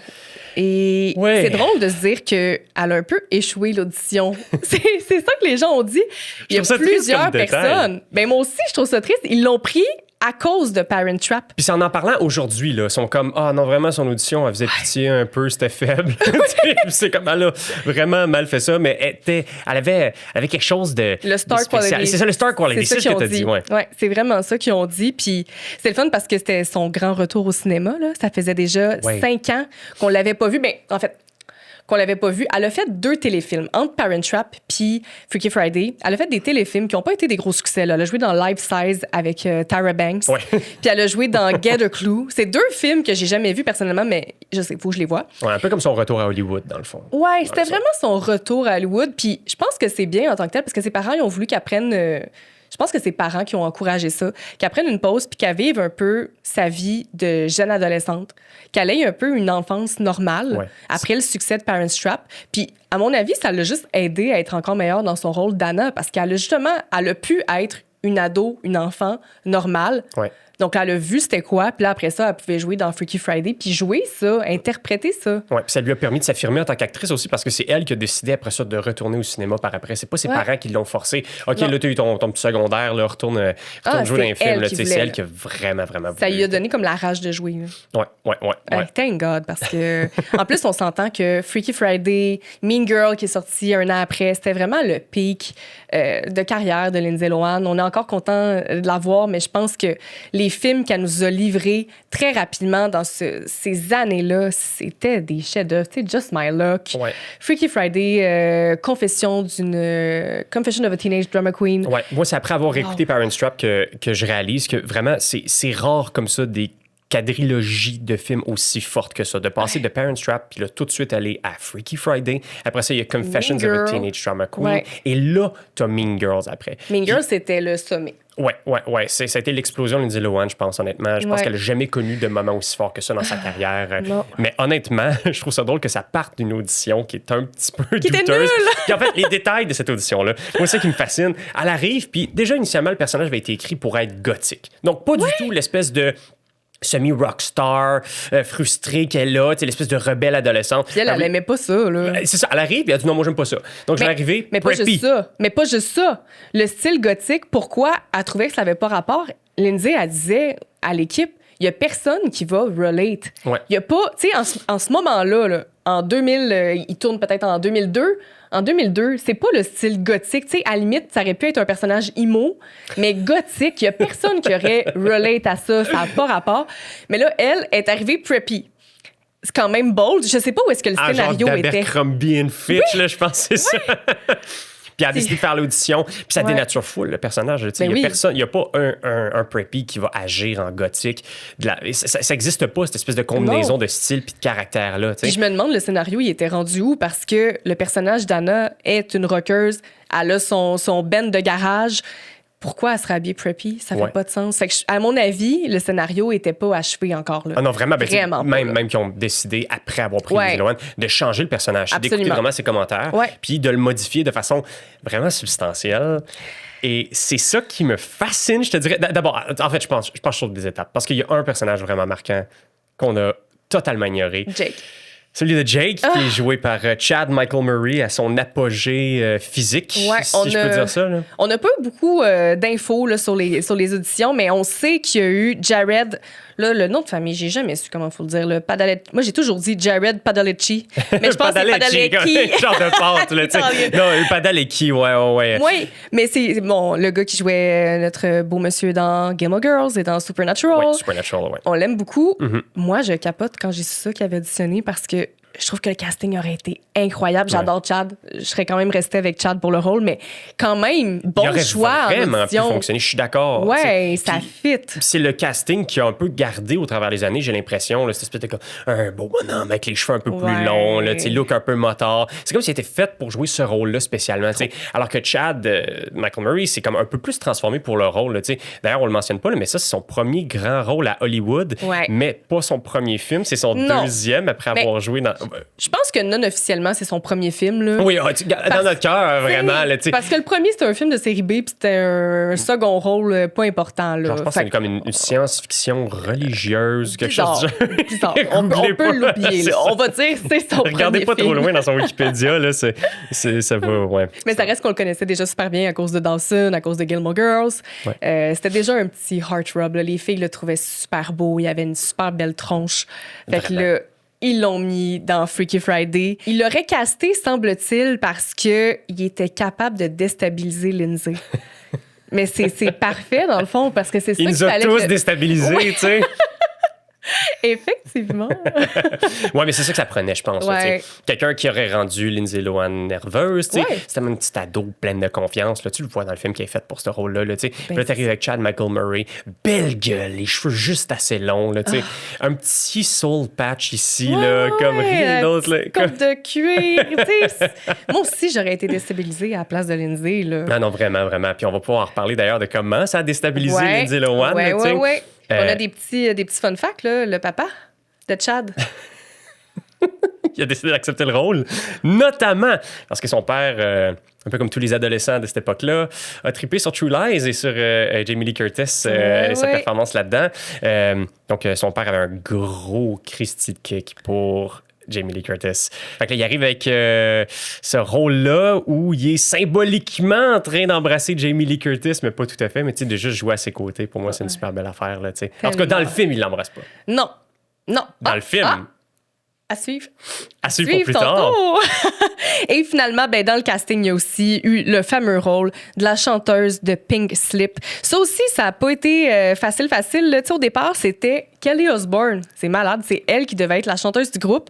Et c'est drôle de se dire qu'elle a un peu échoué l'audition. c'est ça que les gens ont dit. Il y a plusieurs personnes. Ben moi aussi, je trouve ça triste. Ils l'ont pris à cause de Parent Trap. Puis c'est en parlant aujourd'hui, là, ils sont comme, non, vraiment, son audition, elle faisait pitié un peu, c'était faible. C'est comme, elle a vraiment mal fait ça, mais elle avait quelque chose de le star quality. C'est ça, le star quality, c'est ce que tu as dit. Ouais, c'est vraiment ça qu'ils ont dit. Puis c'est le fun parce que c'était son grand retour au cinéma. Là. Ça faisait déjà 5 ans qu'on l'avait pas vu. Ben, en fait, qu'on l'avait pas vu. Elle a fait 2 téléfilms, entre Parent Trap puis Freaky Friday. Elle a fait des téléfilms qui n'ont pas été des gros succès. Là. Elle a joué dans Life Size avec Tyra Banks. Puis elle a joué dans Get a Clue. C'est 2 films que j'ai jamais vus personnellement, mais je sais, il faut que je les vois. Un peu comme son retour à Hollywood, dans le fond. Ouais, c'était vraiment son retour à Hollywood. Puis je pense que c'est bien en tant que tel, parce que ses parents ils ont voulu qu'elle prenne... Je pense que c'est ses parents qui ont encouragé ça, qu'elle prenne une pause puis qu'elle vive un peu sa vie de jeune adolescente, qu'elle ait un peu une enfance normale après le succès de Parent Trap. Puis, à mon avis, ça l'a juste aidé à être encore meilleure dans son rôle d'Anna parce qu'elle a pu être une ado, une enfant normale. Donc, elle a vu c'était quoi, puis là, après ça, elle pouvait jouer dans Freaky Friday, puis jouer ça, interpréter ça. Oui, puis ça lui a permis de s'affirmer en tant qu'actrice aussi, parce que c'est elle qui a décidé après ça de retourner au cinéma par après. C'est pas ses parents qui l'ont forcé. OK, là, tu as eu ton petit secondaire, là, retourne jouer dans un film. C'est elle qui a vraiment voulu. Ça lui a donné comme la rage de jouer. Ouais. Thank God, parce que, en plus, on s'entend que Freaky Friday, Mean Girl, qui est sorti 1 an après, c'était vraiment le pic de carrière de Lindsay Lohan. On est encore content de la voir, mais je pense que les films qu'elle nous a livrés très rapidement dans ces années-là, c'était des chefs-d'œuvre. Tu sais, Just My Luck, Freaky Friday, Confession of a Teenage Drama Queen. Ouais, moi, c'est après avoir écouté Parent Trap que je réalise que vraiment, c'est rare comme ça des quadrilogie de films aussi forte que ça. De passer de Parent Trap, puis là, tout de suite aller à Freaky Friday. Après ça, il y a Confessions of a Teenage Drama Queen. Ouais. Et là, t'as Mean Girls après. Mean Girls, c'était le sommet. Ouais. Ça a été l'explosion de Lindsay Lohan, je pense, honnêtement. Je pense qu'elle n'a jamais connu de moment aussi fort que ça dans sa carrière. Non. Mais honnêtement, je trouve ça drôle que ça parte d'une audition qui est un petit peu qui douteuse. Était nulle. Puis en fait, les détails de cette audition-là, moi, c'est ça qui me fascine. Elle arrive, puis déjà, initialement, le personnage avait été écrit pour être gothique. Donc, pas du tout l'espèce de semi-rockstar, frustrée qu'elle a, l'espèce de rebelle adolescente. Puis elle aimait pas ça, là. C'est ça, elle arrive et elle dit non, moi, j'aime pas ça. Donc, je vais arriver mais pas juste ça. Mais pas juste ça. Le style gothique, pourquoi elle trouvait que ça avait pas rapport? Lindsay, elle disait à l'équipe, il y a personne qui va relate. Il y a pas, tu sais, en ce moment-là, là, en 2000, il tourne peut-être en 2002. En 2002, c'est pas le style gothique. Tu sais, à la limite, ça aurait pu être un personnage emo, mais gothique, il y a personne qui aurait relate à ça. Ça n'a pas rapport. Mais là, elle est arrivée preppy. C'est quand même bold. Je sais pas où est-ce que le scénario genre était. Abercrombie & Fitch, là, je pense que c'est ça. Puis elle a décidé de faire l'audition. Puis ça dénature full, le personnage. Il n'y a pas un preppy qui va agir en gothique. Ça n'existe pas, cette espèce de combinaison de style puis de caractère-là. Puis je me demande, le scénario, il était rendu où? Parce que le personnage d'Anna est une rockeuse. Elle a son band de garage. Pourquoi elle serait habillée preppy? Ça fait pas de sens. Fait que, à mon avis, le scénario était pas achevé encore. Là. Ah non, vraiment. Vraiment même qu'ils ont décidé, après avoir pris Lindsay Lohan, de changer le personnage. D'écouter vraiment ses commentaires, puis de le modifier de façon vraiment substantielle. Et c'est ça qui me fascine, je te dirais. D'abord, en fait, je pense sur des étapes. Parce qu'il y a un personnage vraiment marquant qu'on a totalement ignoré. Jake. Celui de Jake, qui est joué par Chad Michael Murray à son apogée physique, si je peux dire ça. Là. On n'a pas eu beaucoup d'infos là, sur les auditions, mais on sait qu'il y a eu Jared. Là, le nom de famille, j'ai jamais su comment il faut le dire. Moi, j'ai toujours dit Jared Padalecki. Mais je pense que c'est Padalecki. Genre de pâte, là, tu sais. Non, Padalecki, ouais. Oui, mais c'est le gars qui jouait notre beau monsieur dans Gilmore Girls et dans Supernatural. Oui, Supernatural, oui. On l'aime beaucoup. Mm-hmm. Moi, je capote quand j'ai su ça qu'il avait auditionné parce que je trouve que le casting aurait été incroyable. J'adore Chad. Je serais quand même restée avec Chad pour le rôle, mais quand même, bon choix. Il aurait vraiment pu fonctionner. Je suis d'accord. Ouais, ça fit. C'est le casting qui a un peu gardé au travers des années, j'ai l'impression. Là, cette espèce de comme un beau bonhomme avec les cheveux un peu plus longs, là, look un peu motard. C'est comme s'il était fait pour jouer ce rôle-là spécialement. Alors que Chad, Michael Murray, c'est comme un peu plus transformé pour le rôle. Là, d'ailleurs, on le mentionne pas, là, mais ça, c'est son premier grand rôle à Hollywood, mais pas son premier film. C'est son deuxième après avoir joué dans... Je pense que non officiellement, c'est son premier film. Là. Oui, dans notre cœur, vraiment. Là, parce que le premier, c'était un film de série B, puis c'était un second rôle pas important. Là. Genre, je pense que c'est comme une science-fiction religieuse, quelque chose du genre. On peut l'oublier. On va dire c'est son premier film. Regardez pas trop loin dans son Wikipédia. Là, ça va, Mais ça reste qu'on le connaissait déjà super bien à cause de Dawson, à cause de Gilmore Girls. C'était déjà un petit heart rub. Là. Les filles le trouvaient super beau. Il avait une super belle tronche. Fait que là, ils l'ont mis dans Freaky Friday. Il l'aurait casté, semble-t-il, parce qu'il était capable de déstabiliser Lindsay. Mais c'est parfait, dans le fond, parce que c'est ça qu'il fallait... Ils nous ont tous déstabilisés, tu sais. Effectivement. Ouais, mais c'est ça que ça prenait, je pense. Quelqu'un qui aurait rendu Lindsay Lohan nerveuse. C'était même une petite ado pleine de confiance. Là. Tu le vois dans le film qui est fait pour ce rôle-là. Là, là t'arrives avec Chad Michael Murray. Belle gueule, les cheveux juste assez longs. Là, un petit soul patch ici, là, comme rien d'autre. Coupe de cuir. Moi aussi, j'aurais été déstabilisée à la place de Lindsay. Là. Non, vraiment. Puis on va pouvoir en reparler d'ailleurs de comment ça a déstabilisé Lindsay Lohan. Oui. On a des petits fun facts, là. Le papa de Chad. Il a décidé d'accepter le rôle, notamment parce que son père, un peu comme tous les adolescents de cette époque-là, a trippé sur True Lies et sur Jamie Lee Curtis, sa performance là-dedans. Donc, son père avait un gros Christy de kick pour Jamie Lee Curtis. Fait que là, il arrive avec ce rôle-là où il est symboliquement en train d'embrasser Jamie Lee Curtis, mais pas tout à fait. Mais tu sais, de juste jouer à ses côtés, pour moi, c'est une super belle affaire. Là, en tout cas, dans le film, il l'embrasse pas. Non. Dans le film. À suivre. À suivre pour plus tard. Et finalement, dans le casting, il y a aussi eu le fameux rôle de la chanteuse de Pink Slip. Ça aussi, ça n'a pas été facile. Là. Au départ, c'était Kelly Osbourne. C'est malade. C'est elle qui devait être la chanteuse du groupe.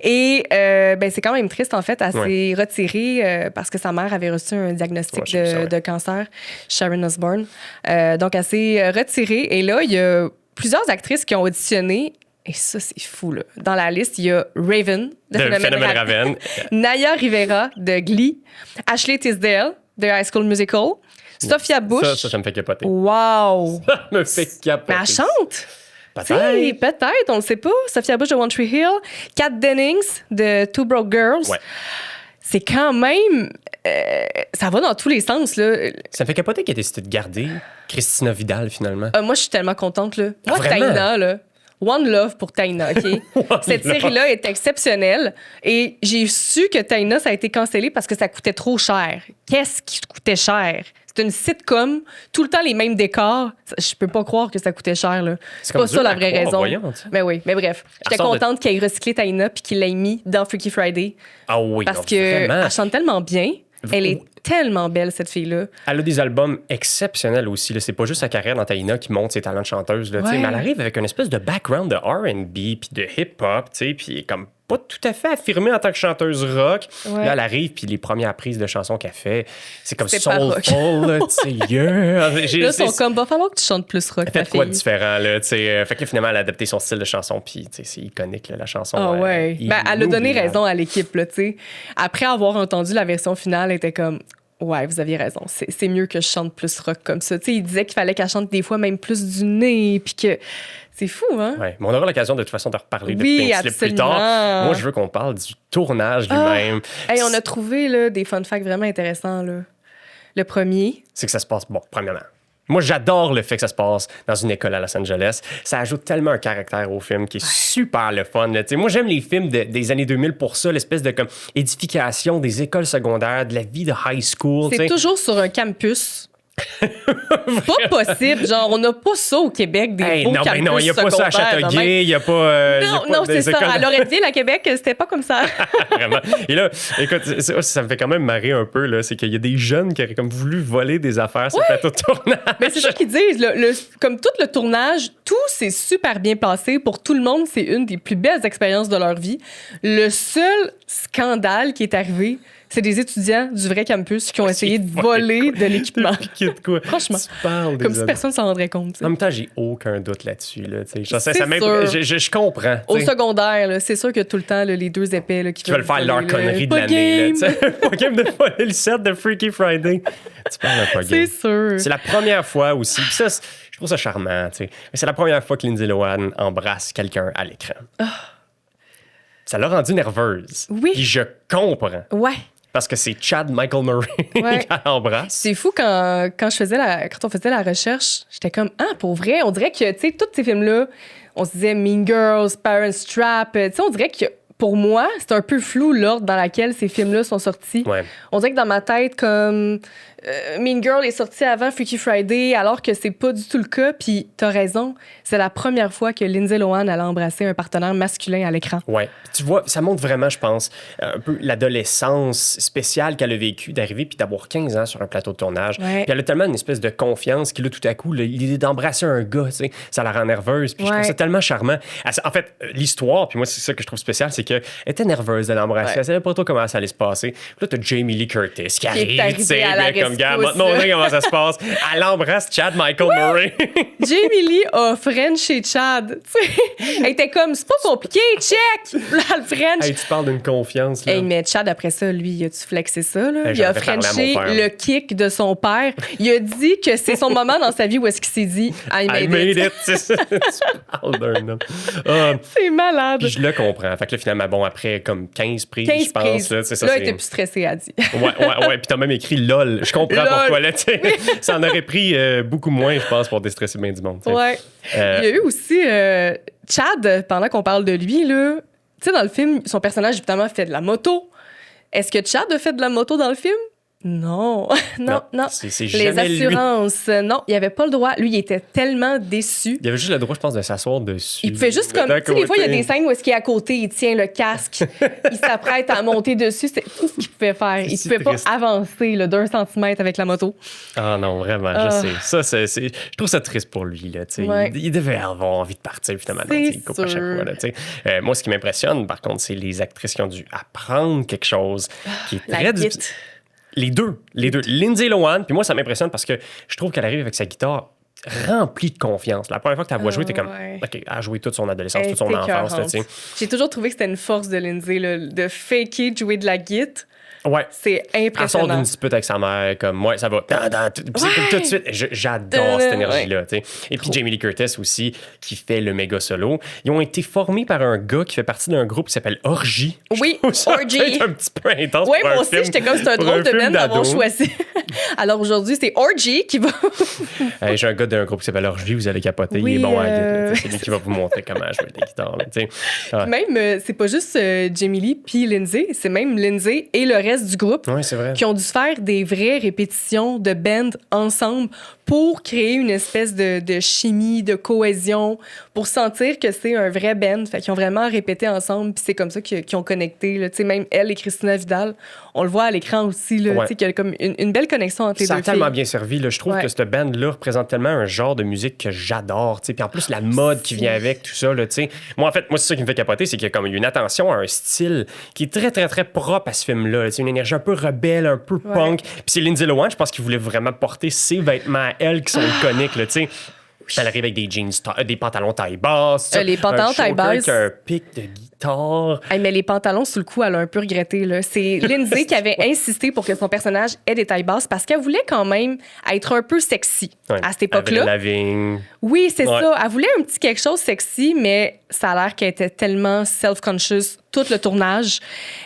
Et c'est quand même triste, en fait. Elle s'est retirée parce que sa mère avait reçu un diagnostic de cancer, Sharon Osbourne. Donc, elle s'est retirée. Et là, il y a plusieurs actrices qui ont auditionné. Et ça, c'est fou, là. Dans la liste, il y a Raven, de Phénomène Raven. Naya Rivera, de Glee. Ashley Tisdale, de High School Musical. Sophia Bush. Ça me fait capoter. Wow! Ça me fait capoter. Mais elle chante! Peut-être. Peut-être, on le sait pas. Sophia Bush de One Tree Hill. Kat Dennings, de Two Broke Girls. Ouais. C'est quand même... ça va dans tous les sens, là. Ça me fait capoter qu'elle ait décidé de garder Christina Vidal, finalement. Moi, je suis tellement contente, là. Moi, vraiment? Taina, là... One love pour Taina, OK? Cette série-là est exceptionnelle. Et j'ai su que Taina, ça a été cancellé parce que ça coûtait trop cher. Qu'est-ce qui coûtait cher? C'est une sitcom, tout le temps les mêmes décors. Je peux pas croire que ça coûtait cher, là. C'est pas ça la vraie raison. Mais oui, mais bref. J'étais contente qu'elle ait recyclé Taina puis qu'il l'ait mis dans Freaky Friday. Ah oui, parce qu'elle chante tellement bien. Elle est tellement belle, cette fille-là. Elle a des albums exceptionnels aussi. Là. C'est pas juste sa carrière dans Taina qui montre ses talents de chanteuse. Là, mais elle arrive avec une espèce de background de R&B puis de hip-hop, puis comme pas tout à fait affirmée en tant que chanteuse rock. Là, elle arrive, puis les premières prises de chansons qu'elle fait, c'est comme soulful, tu sais. Yeah. Là, ils sont comme, va falloir que tu chantes plus rock, fait quoi de différent, là, tu sais. Fait que finalement, elle a adapté son style de chanson, puis c'est iconique, là, la chanson. Ah ouais. Elle a donné raison à l'équipe, là, tu sais. Après avoir entendu la version finale, elle était comme... Ouais, vous aviez raison. C'est mieux que je chante plus rock comme ça. Tu sais, il disait qu'il fallait qu'elle chante des fois même plus du nez, puis que... C'est fou, hein? Oui, mais on aura l'occasion de toute façon de reparler de Pink Slip plus tard. Moi, je veux qu'on parle du tournage lui-même. Hey, on a trouvé là, des fun facts vraiment intéressants. Là. Le premier... C'est que ça se passe... Bon, premièrement, moi, j'adore le fait que ça se passe dans une école à Los Angeles. Ça ajoute tellement un caractère au film qui est super le fun. Là. Moi, j'aime les films des années 2000 pour ça, l'espèce de comme, édification des écoles secondaires, de la vie de high school. C'est toujours sur un campus. C'est pas possible. Genre, on n'a pas ça au Québec, des beaux campus non, il n'y a pas ça à Châteauguay, il n'y a pas... non, c'est ça. À Loretteville, à Québec, c'était pas comme ça. Vraiment. Et là, écoute, ça me fait quand même marrer un peu, là, c'est qu'il y a des jeunes qui auraient comme voulu voler des affaires sur le plateau de tournage. Mais c'est ça qu'ils disent. Comme tout le tournage, tout s'est super bien passé. Pour tout le monde, c'est une des plus belles expériences de leur vie. Le seul scandale qui est arrivé, c'est des étudiants du vrai campus qui ont essayé de voler de l'équipement. Franchement. Comme si personne s'en rendrait compte. T'sais. En même temps, j'ai aucun doute là-dessus. Là, je comprends. Au secondaire, là, c'est sûr que tout le temps, là, les deux épais là, qui veulent faire leur connerie de l'année. Pas game de voler le set de Freaky Friday. Tu parles d'un pas game. C'est sûr. C'est la première fois aussi. Puis ça, je trouve ça charmant. Mais c'est la première fois que Lindsay Lohan embrasse quelqu'un à l'écran. Ça l'a rendue nerveuse. Oui. Puis je comprends. Ouais. Parce que c'est Chad Michael Murray qu'elle embrasse. C'est fou quand on faisait la recherche, j'étais comme pour vrai, on dirait que tu sais tous ces films là, on se disait Mean Girls, Parent Trap, tu sais on dirait que pour moi, c'est un peu flou l'ordre dans lequel ces films-là sont sortis. Ouais. On dirait que dans ma tête, comme Mean Girl est sorti avant Freaky Friday, alors que c'est pas du tout le cas. Puis t'as raison, c'est la première fois que Lindsay Lohan a embrassé un partenaire masculin à l'écran. Ouais. Tu vois, ça montre vraiment, je pense, un peu l'adolescence spéciale qu'elle a vécue, d'arriver puis d'avoir 15 ans sur un plateau de tournage. Ouais. Puis elle a tellement une espèce de confiance qu'il a tout à coup, l'idée d'embrasser un gars, tu sais, ça la rend nerveuse. Puis je trouve ça tellement charmant. En fait, l'histoire, puis moi, c'est ça que je trouve spécial, c'est qu'elle était nerveuse de l'embrasser. Elle savait pas trop comment ça allait se passer. Puis là, t'as Jamie Lee Curtis qui arrive, tu sais, comme gars, montre comment ça se passe. Elle embrasse Chad Michael Murray. Jamie Lee a Frenché Chad. Elle était comme, c'est pas compliqué, check! Là, le French. Hey, tu parles d'une confiance. Là. Hey, mais Chad, après ça, lui, il a-tu flexé ça? Là? Il a Frenché le kick de son père. Il a dit que c'est son moment dans sa vie où est-ce qu'il s'est dit I made it. Tu parles d'un homme. C'est malade. Puis je le comprends. Fait que là, finalement, bon, après comme 15 prises, je pense. Prises. Là, ça, là il était plus stressé, elle dit. Ouais. Puis t'as même écrit LOL. Je comprends pourquoi. Là, ça en aurait pris beaucoup moins, je pense, pour déstresser bien du monde. T'sais. Ouais. Il y a eu aussi Chad, pendant qu'on parle de lui, là. Tu sais, dans le film, son personnage, évidemment, fait de la moto. Est-ce que Chad a fait de la moto dans le film? Non. C'est les assurances, non, il avait pas le droit. Lui, il était tellement déçu. Il avait juste le droit, je pense, de s'asseoir dessus. Il pouvait juste comme... Tu sais, des fois, il y a des scènes où est-ce qu'il est à côté, il tient le casque, il s'apprête à monter dessus. C'est tout ce qu'il pouvait faire. Il pouvait pas avancer d'1 centimètre avec la moto. Ah non, vraiment, je sais. Ça, je trouve ça triste pour lui. Là, il devait avoir envie de partir, finalement. Il coupe à chaque fois. Là, moi, ce qui m'impressionne, par contre, c'est les actrices qui ont dû apprendre quelque chose qui est très difficile. Les deux. Lindsay Lohan, puis moi, ça m'impressionne parce que je trouve qu'elle arrive avec sa guitare remplie de confiance. La première fois que tu la vois jouer, t'es comme, ouais. OK, elle a joué toute son adolescence, toute son enfance. Là, tu sais. J'ai toujours trouvé que c'était une force de Lindsay, là, de faker de jouer de la guitare. Ouais. C'est Elle impressionnant. sort d'une dispute avec sa mère, comme, ouais, ça va. Puis c'est comme tout de suite, j'adore cette énergie-là. Tu sais. Et puis Jamie Lee Curtis aussi, qui fait le méga solo. Ils ont été formés par un gars qui fait partie d'un groupe qui s'appelle Orgy. Oui, Orgy. C'est un petit peu intense. Oui, pour moi un aussi, film, j'étais comme c'est un pour drôle de film band d'avoir d'ado. choisi. Alors aujourd'hui, c'est Orgy qui va. Hey, j'ai un gars d'un groupe qui s'appelle Orgy, vous allez capoter. Oui, il est bon à la guitare. C'est lui qui va vous montrer comment jouer de la guitare. Là, ouais. Même, c'est pas juste Jamie Lee puis Lindsay, c'est même Lindsay et le reste du groupe Ouais, c'est vrai. qui ont dû faire des vraies répétitions de band ensemble pour créer une espèce de chimie, de cohésion, pour sentir que c'est un vrai band. Fait qu'ils ont vraiment répété ensemble, puis c'est comme ça qu'ils ont connecté. Là. Même elle et Christina Vidal, on le voit à l'écran aussi, là, Ouais. qu'il y a comme une belle connexion entre les Ça deux a tellement filles. bien servi. Là. Je trouve Ouais. que cette band-là représente tellement un genre de musique que j'adore. Puis en plus, la mode qui vient avec, tout ça. Là, moi, en fait, c'est ça qui me fait capoter, c'est qu'il y a comme une attention à un style qui est très, très, très propre à ce film-là. C'est une énergie un peu rebelle, un peu punk. Puis c'est Lindsay Lohan, je pense qu'il voulait vraiment porter ses vêtements à elle qui sont iconiques. Là, elle arrive avec des jeans, des pantalons taille basse. Les pantalons taille basse. Qui a un pic de guitare. Hey, mais les pantalons sous le cou, elle a un peu regretté. Là. C'est Lindsay qui avait insisté pour que son personnage ait des tailles basses parce qu'elle voulait quand même être un peu sexy à cette époque-là. Avril Lavigne. Oui, c'est ça. Elle voulait un petit quelque chose sexy, mais ça a l'air qu'elle était tellement self-conscious tout le tournage.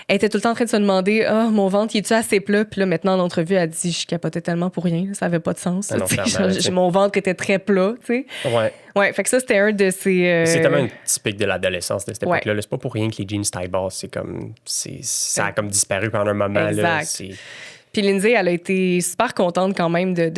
Elle était tout le temps en train de se demander « Ah, mon ventre, il est-tu assez plat? » Puis là, maintenant, en entrevue, elle dit « Je capotais tellement pour rien. Ça avait pas de sens. Ah non, clairement, mon ventre était très plat. » Ouais. Ouais, fait que ça, c'était un de ces... C'est tellement une typique de l'adolescence de cette époque-là. Là. C'est pas pour rien que les jeans taille basse, ça a comme disparu pendant un moment. Exact. Puis Lindsay, elle a été super contente quand même de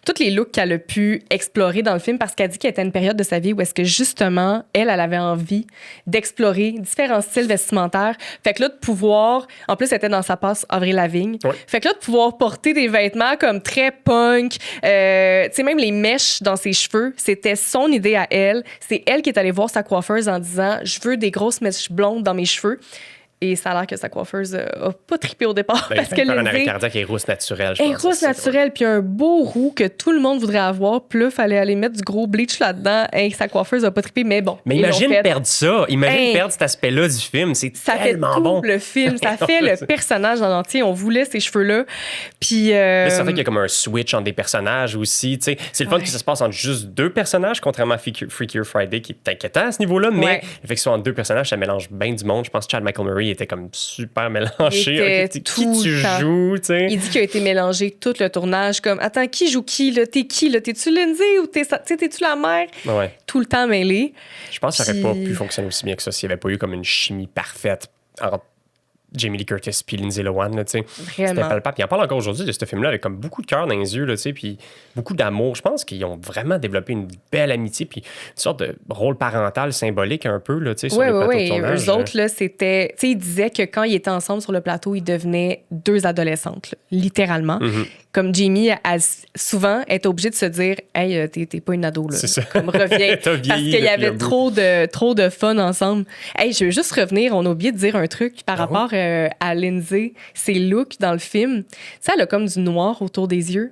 tous les looks qu'elle a pu explorer dans le film parce qu'elle dit qu'il y était une période de sa vie où est-ce que justement, elle avait envie d'explorer différents styles vestimentaires. Fait que là, de pouvoir... En plus, elle était dans sa passe Avril Lavigne. Oui. Fait que là, de pouvoir porter des vêtements comme très punk, tu sais, même les mèches dans ses cheveux, c'était son idée à elle. C'est elle qui est allée voir sa coiffeuse en disant « Je veux des grosses mèches blondes dans mes cheveux. » Et ça a l'air que sa coiffeuse a pas trippé au départ parce que un arrêt Lindsay cardiaque et rousse naturelle, je est pense. rousse naturelle, puis un beau roux que tout le monde voudrait avoir. Puis là, il fallait aller mettre du gros bleach là-dedans. Et sa coiffeuse a pas trippé, mais bon. Mais imagine perdre ça. Imagine perdre cet aspect-là du film. C'est ça tellement fait tout bon. le film. Ça fait le personnage en entier. On voulait ces cheveux-là. Puis... Là, c'est vrai qu'il y a comme un switch entre des personnages aussi. T'sais. C'est le fun que ça se passe entre juste deux personnages, contrairement à Freakier Friday, qui est inquiétant à ce niveau-là. Mais effectivement, entre deux personnages, ça mélange bien du monde. Je pense que Chad Michael Murray était comme super mélangé. Qui tu joues, tu sais. Il dit qu'il a été mélangé tout le tournage. Comme, attends, qui joue qui, là? T'es qui, là? T'es-tu Lindsay ou t'es-tu la mère? Ouais. Tout le temps mêlé. Je pense que ça n'aurait pas pu fonctionner aussi bien que ça s'il n'y avait pas eu comme une chimie parfaite entre Jamie Lee Curtis puis Lindsay Lohan, tu sais. C'était palpable. Puis il en parle encore aujourd'hui de ce film-là avec comme beaucoup de cœur dans les yeux, tu sais, puis beaucoup d'amour. Je pense qu'ils ont vraiment développé une belle amitié puis une sorte de rôle parental symbolique un peu, là, tu sais, sur le plateau de tournage. Eux autres, là, c'était... Tu sais, ils disaient que quand ils étaient ensemble sur le plateau, ils devenaient deux adolescentes, là, littéralement. Mm-hmm. Comme Jamie, souvent, est obligée de se dire « Hey, t'es pas une ado, là. » C'est ça. Comme reviens. Parce qu'il y avait trop de fun ensemble. Hey, je veux juste revenir. On a oublié de dire un truc par rapport à Lindsay, ses looks dans le film. Tu sais, elle a comme du noir autour des yeux.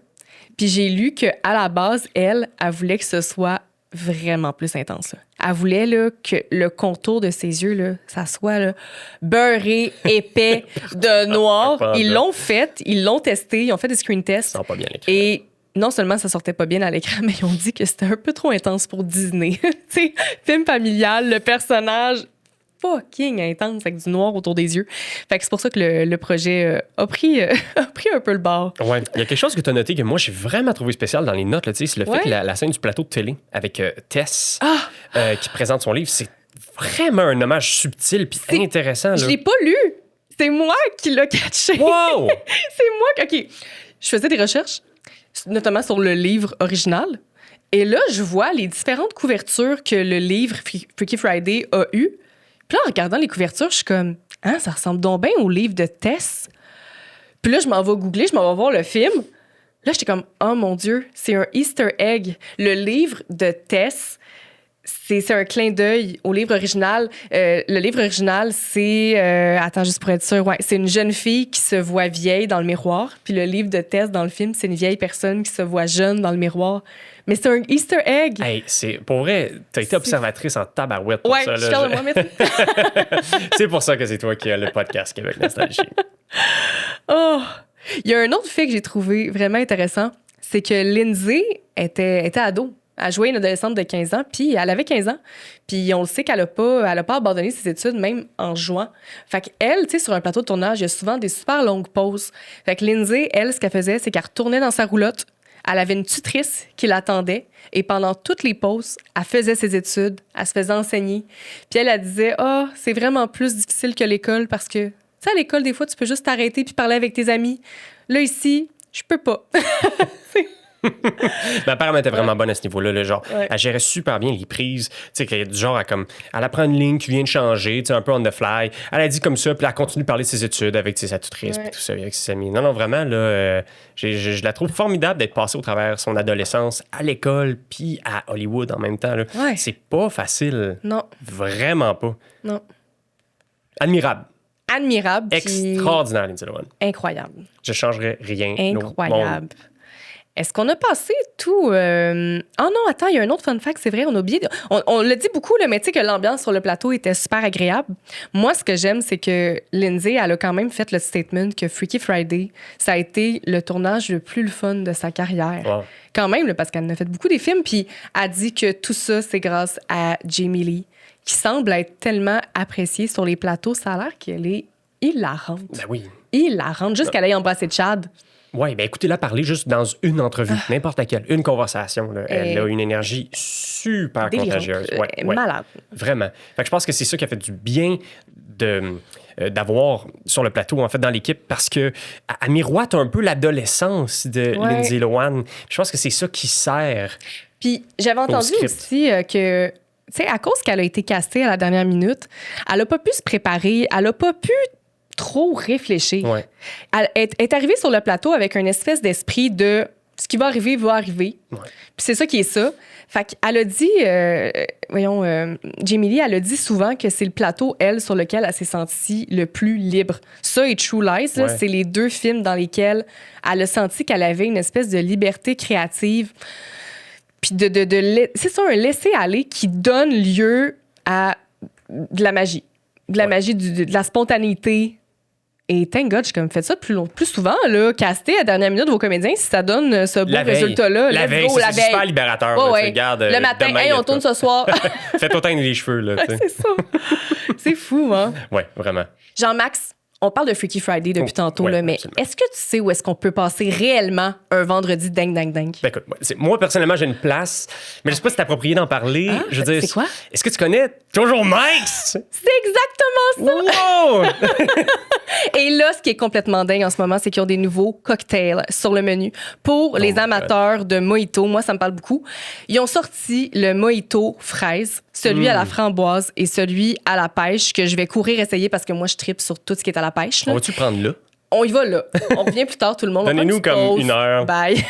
Puis j'ai lu qu'à la base, elle voulait que ce soit vraiment plus intense. Là. Elle voulait là, que le contour de ses yeux, là, ça soit là, beurré, épais, de noir. Ils l'ont fait, ils l'ont testé, ils ont fait des screen tests. Ça sent pas bien l'écran. Et non seulement ça sortait pas bien à l'écran, mais ils ont dit que c'était un peu trop intense pour Disney. Tu sais, film familial, le personnage fucking intense avec du noir autour des yeux. Fait que c'est pour ça que le projet a pris un peu le bord. Ouais. Il y a quelque chose que tu as noté que moi, j'ai vraiment trouvé spécial dans les notes. Là, c'est le fait que la scène du plateau de télé avec Tess qui présente son livre, c'est vraiment un hommage subtil puis intéressant. Là. Je l'ai pas lu. C'est moi qui l'ai catché. Wow! C'est moi qui... OK. Je faisais des recherches, notamment sur le livre original. Et là, je vois les différentes couvertures que le livre Freaky Friday a eues. Puis là, en regardant les couvertures, je suis comme, ça ressemble donc bien au livre de Tess. Puis là, je m'en vais googler, je m'en vais voir le film. Là, j'étais comme, oh mon Dieu, c'est un Easter egg. Le livre de Tess, c'est un clin d'œil au livre original. Le livre original, c'est... attends, juste pour être sûre. Ouais, c'est une jeune fille qui se voit vieille dans le miroir. Puis le livre de Tess, dans le film, c'est une vieille personne qui se voit jeune dans le miroir. Mais c'est un Easter egg. Hey, pour vrai, t'as été observatrice en tabarouette pour ça. Ouais, je suis fière de moi, merci. C'est pour ça que c'est toi qui as le podcast Québec Nostalgie. Oh! Il y a un autre fait que j'ai trouvé vraiment intéressant. C'est que Lindsay était ado. Elle jouait une adolescente de 15 ans, puis elle avait 15 ans. Puis on le sait qu'elle a pas abandonné ses études, même en jouant. Fait qu'elle, tu sais, sur un plateau de tournage, il y a souvent des super longues pauses. Fait que Lindsay, elle, ce qu'elle faisait, c'est qu'elle retournait dans sa roulotte. Elle avait une tutrice qui l'attendait. Et pendant toutes les pauses, elle faisait ses études. Elle se faisait enseigner. Puis elle disait, c'est vraiment plus difficile que l'école parce que, tu sais, à l'école, des fois, tu peux juste t'arrêter puis parler avec tes amis. Là, ici, je peux pas. Ma part était vraiment bonne à ce niveau-là. Là, genre, Ouais. elle gérait super bien les prises. Tu sais, qu'il y a du genre, elle apprend une ligne qui vient de changer, tu sais, un peu on the fly. Elle a dit comme ça, puis elle continue de parler de ses études avec sa tutrice, puis tout ça, avec ses amis. Non, vraiment, là, je la trouve formidable d'être passée au travers son adolescence à l'école, puis à Hollywood en même temps. Là. Ouais. C'est pas facile. Non. Vraiment pas. Non. Admirable. Admirable. Puis Extraordinaire, Lindsay Lohan. incroyable. Je changerais rien. Incroyable. Est-ce qu'on a passé tout... Oh non, attends, il y a un autre fun fact, c'est vrai, on a oublié... On l'a dit beaucoup, là, mais tu sais que l'ambiance sur le plateau était super agréable. Moi, ce que j'aime, c'est que Lindsay, elle a quand même fait le statement que Freaky Friday, ça a été le tournage le plus le fun de sa carrière. Wow. Quand même, là, parce qu'elle en a fait beaucoup des films, puis elle dit que tout ça, c'est grâce à Jamie Lee, qui semble être tellement appréciée sur les plateaux. Ça a l'air qu'elle est hilarante. Ben oui. Hilarante, juste qu'elle aille embrasser Chad. Oui, bien écoutez-la parler juste dans une entrevue, n'importe laquelle, une conversation. Là. Elle a une énergie super Délirante. contagieuse. Ouais. Malade. Vraiment. Fait que je pense que c'est ça qui a fait du bien d'avoir sur le plateau, en fait, dans l'équipe, parce que elle miroite un peu l'adolescence de Lindsay Lohan. Je pense que c'est ça qui sert. Puis j'avais entendu aussi que, tu sais, à cause qu'elle a été castée à la dernière minute, elle n'a pas pu se préparer, elle n'a pas pu trop réfléchir. Ouais. Elle est arrivée sur le plateau avec une espèce d'esprit de ce qui va arriver, va arriver. Ouais. Puis c'est ça qui est ça. Fait qu'elle a dit, Jamie Lee, elle a dit souvent que c'est le plateau, elle, sur lequel elle s'est sentie le plus libre. Ça et True Lies, là, c'est les deux films dans lesquels elle a senti qu'elle avait une espèce de liberté créative. Puis c'est ça, un laisser-aller qui donne lieu à de la magie. De la magie, de la spontanéité. Et thank God, j'ai comme fait ça plus souvent, là, caster à la dernière minute vos comédiens si ça donne ce beau résultat-là. La veille, c'est super libérateur. Oh, là, regarde, le matin, demain, on tourne ce soir. Fais-toi teindre les cheveux. Là, c'est ça. C'est fou, hein? Oui, vraiment. Jean-Max, on parle de Freaky Friday depuis tantôt, ouais, là, mais absolument. est-ce que tu sais où est-ce qu'on peut passer réellement un vendredi dingue? Ben écoute, moi, personnellement, j'ai une place, mais je sais pas si c'est approprié d'en parler. Je veux dire, c'est quoi? Est-ce que tu connais Toujours Mike's? C'est exactement ça! Wow! Et là, ce qui est complètement dingue en ce moment, c'est qu'ils ont des nouveaux cocktails sur le menu pour les amateurs de mojito. Moi, ça me parle beaucoup. Ils ont sorti le mojito fraise, celui à la framboise et celui à la pêche que je vais courir essayer parce que moi, je tripe sur tout ce qui est à la pêche. Là. On va-tu prendre là? On y va là. On revient plus tard, tout le monde. Donnez-nous comme une heure. Bye.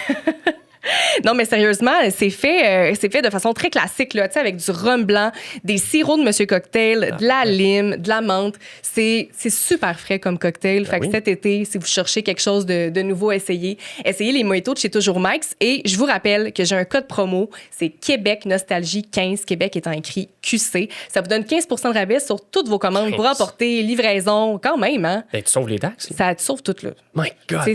Non, mais sérieusement, c'est fait de façon très classique, là, avec du rhum blanc, des sirops de Monsieur Cocktail, de la lime, de la menthe. C'est super frais comme cocktail. Fait que cet été, si vous cherchez quelque chose de nouveau à essayez les mojitos de chez Toujours Mike's. Et je vous rappelle que j'ai un code promo, c'est Québec Nostalgie 15, Québec étant écrit QC. Ça vous donne 15 de rabais sur toutes vos commandes pour emporter, livraison, quand même, hein? Ben, tu sauves les taxes? Ça te sauve tout, là. My God!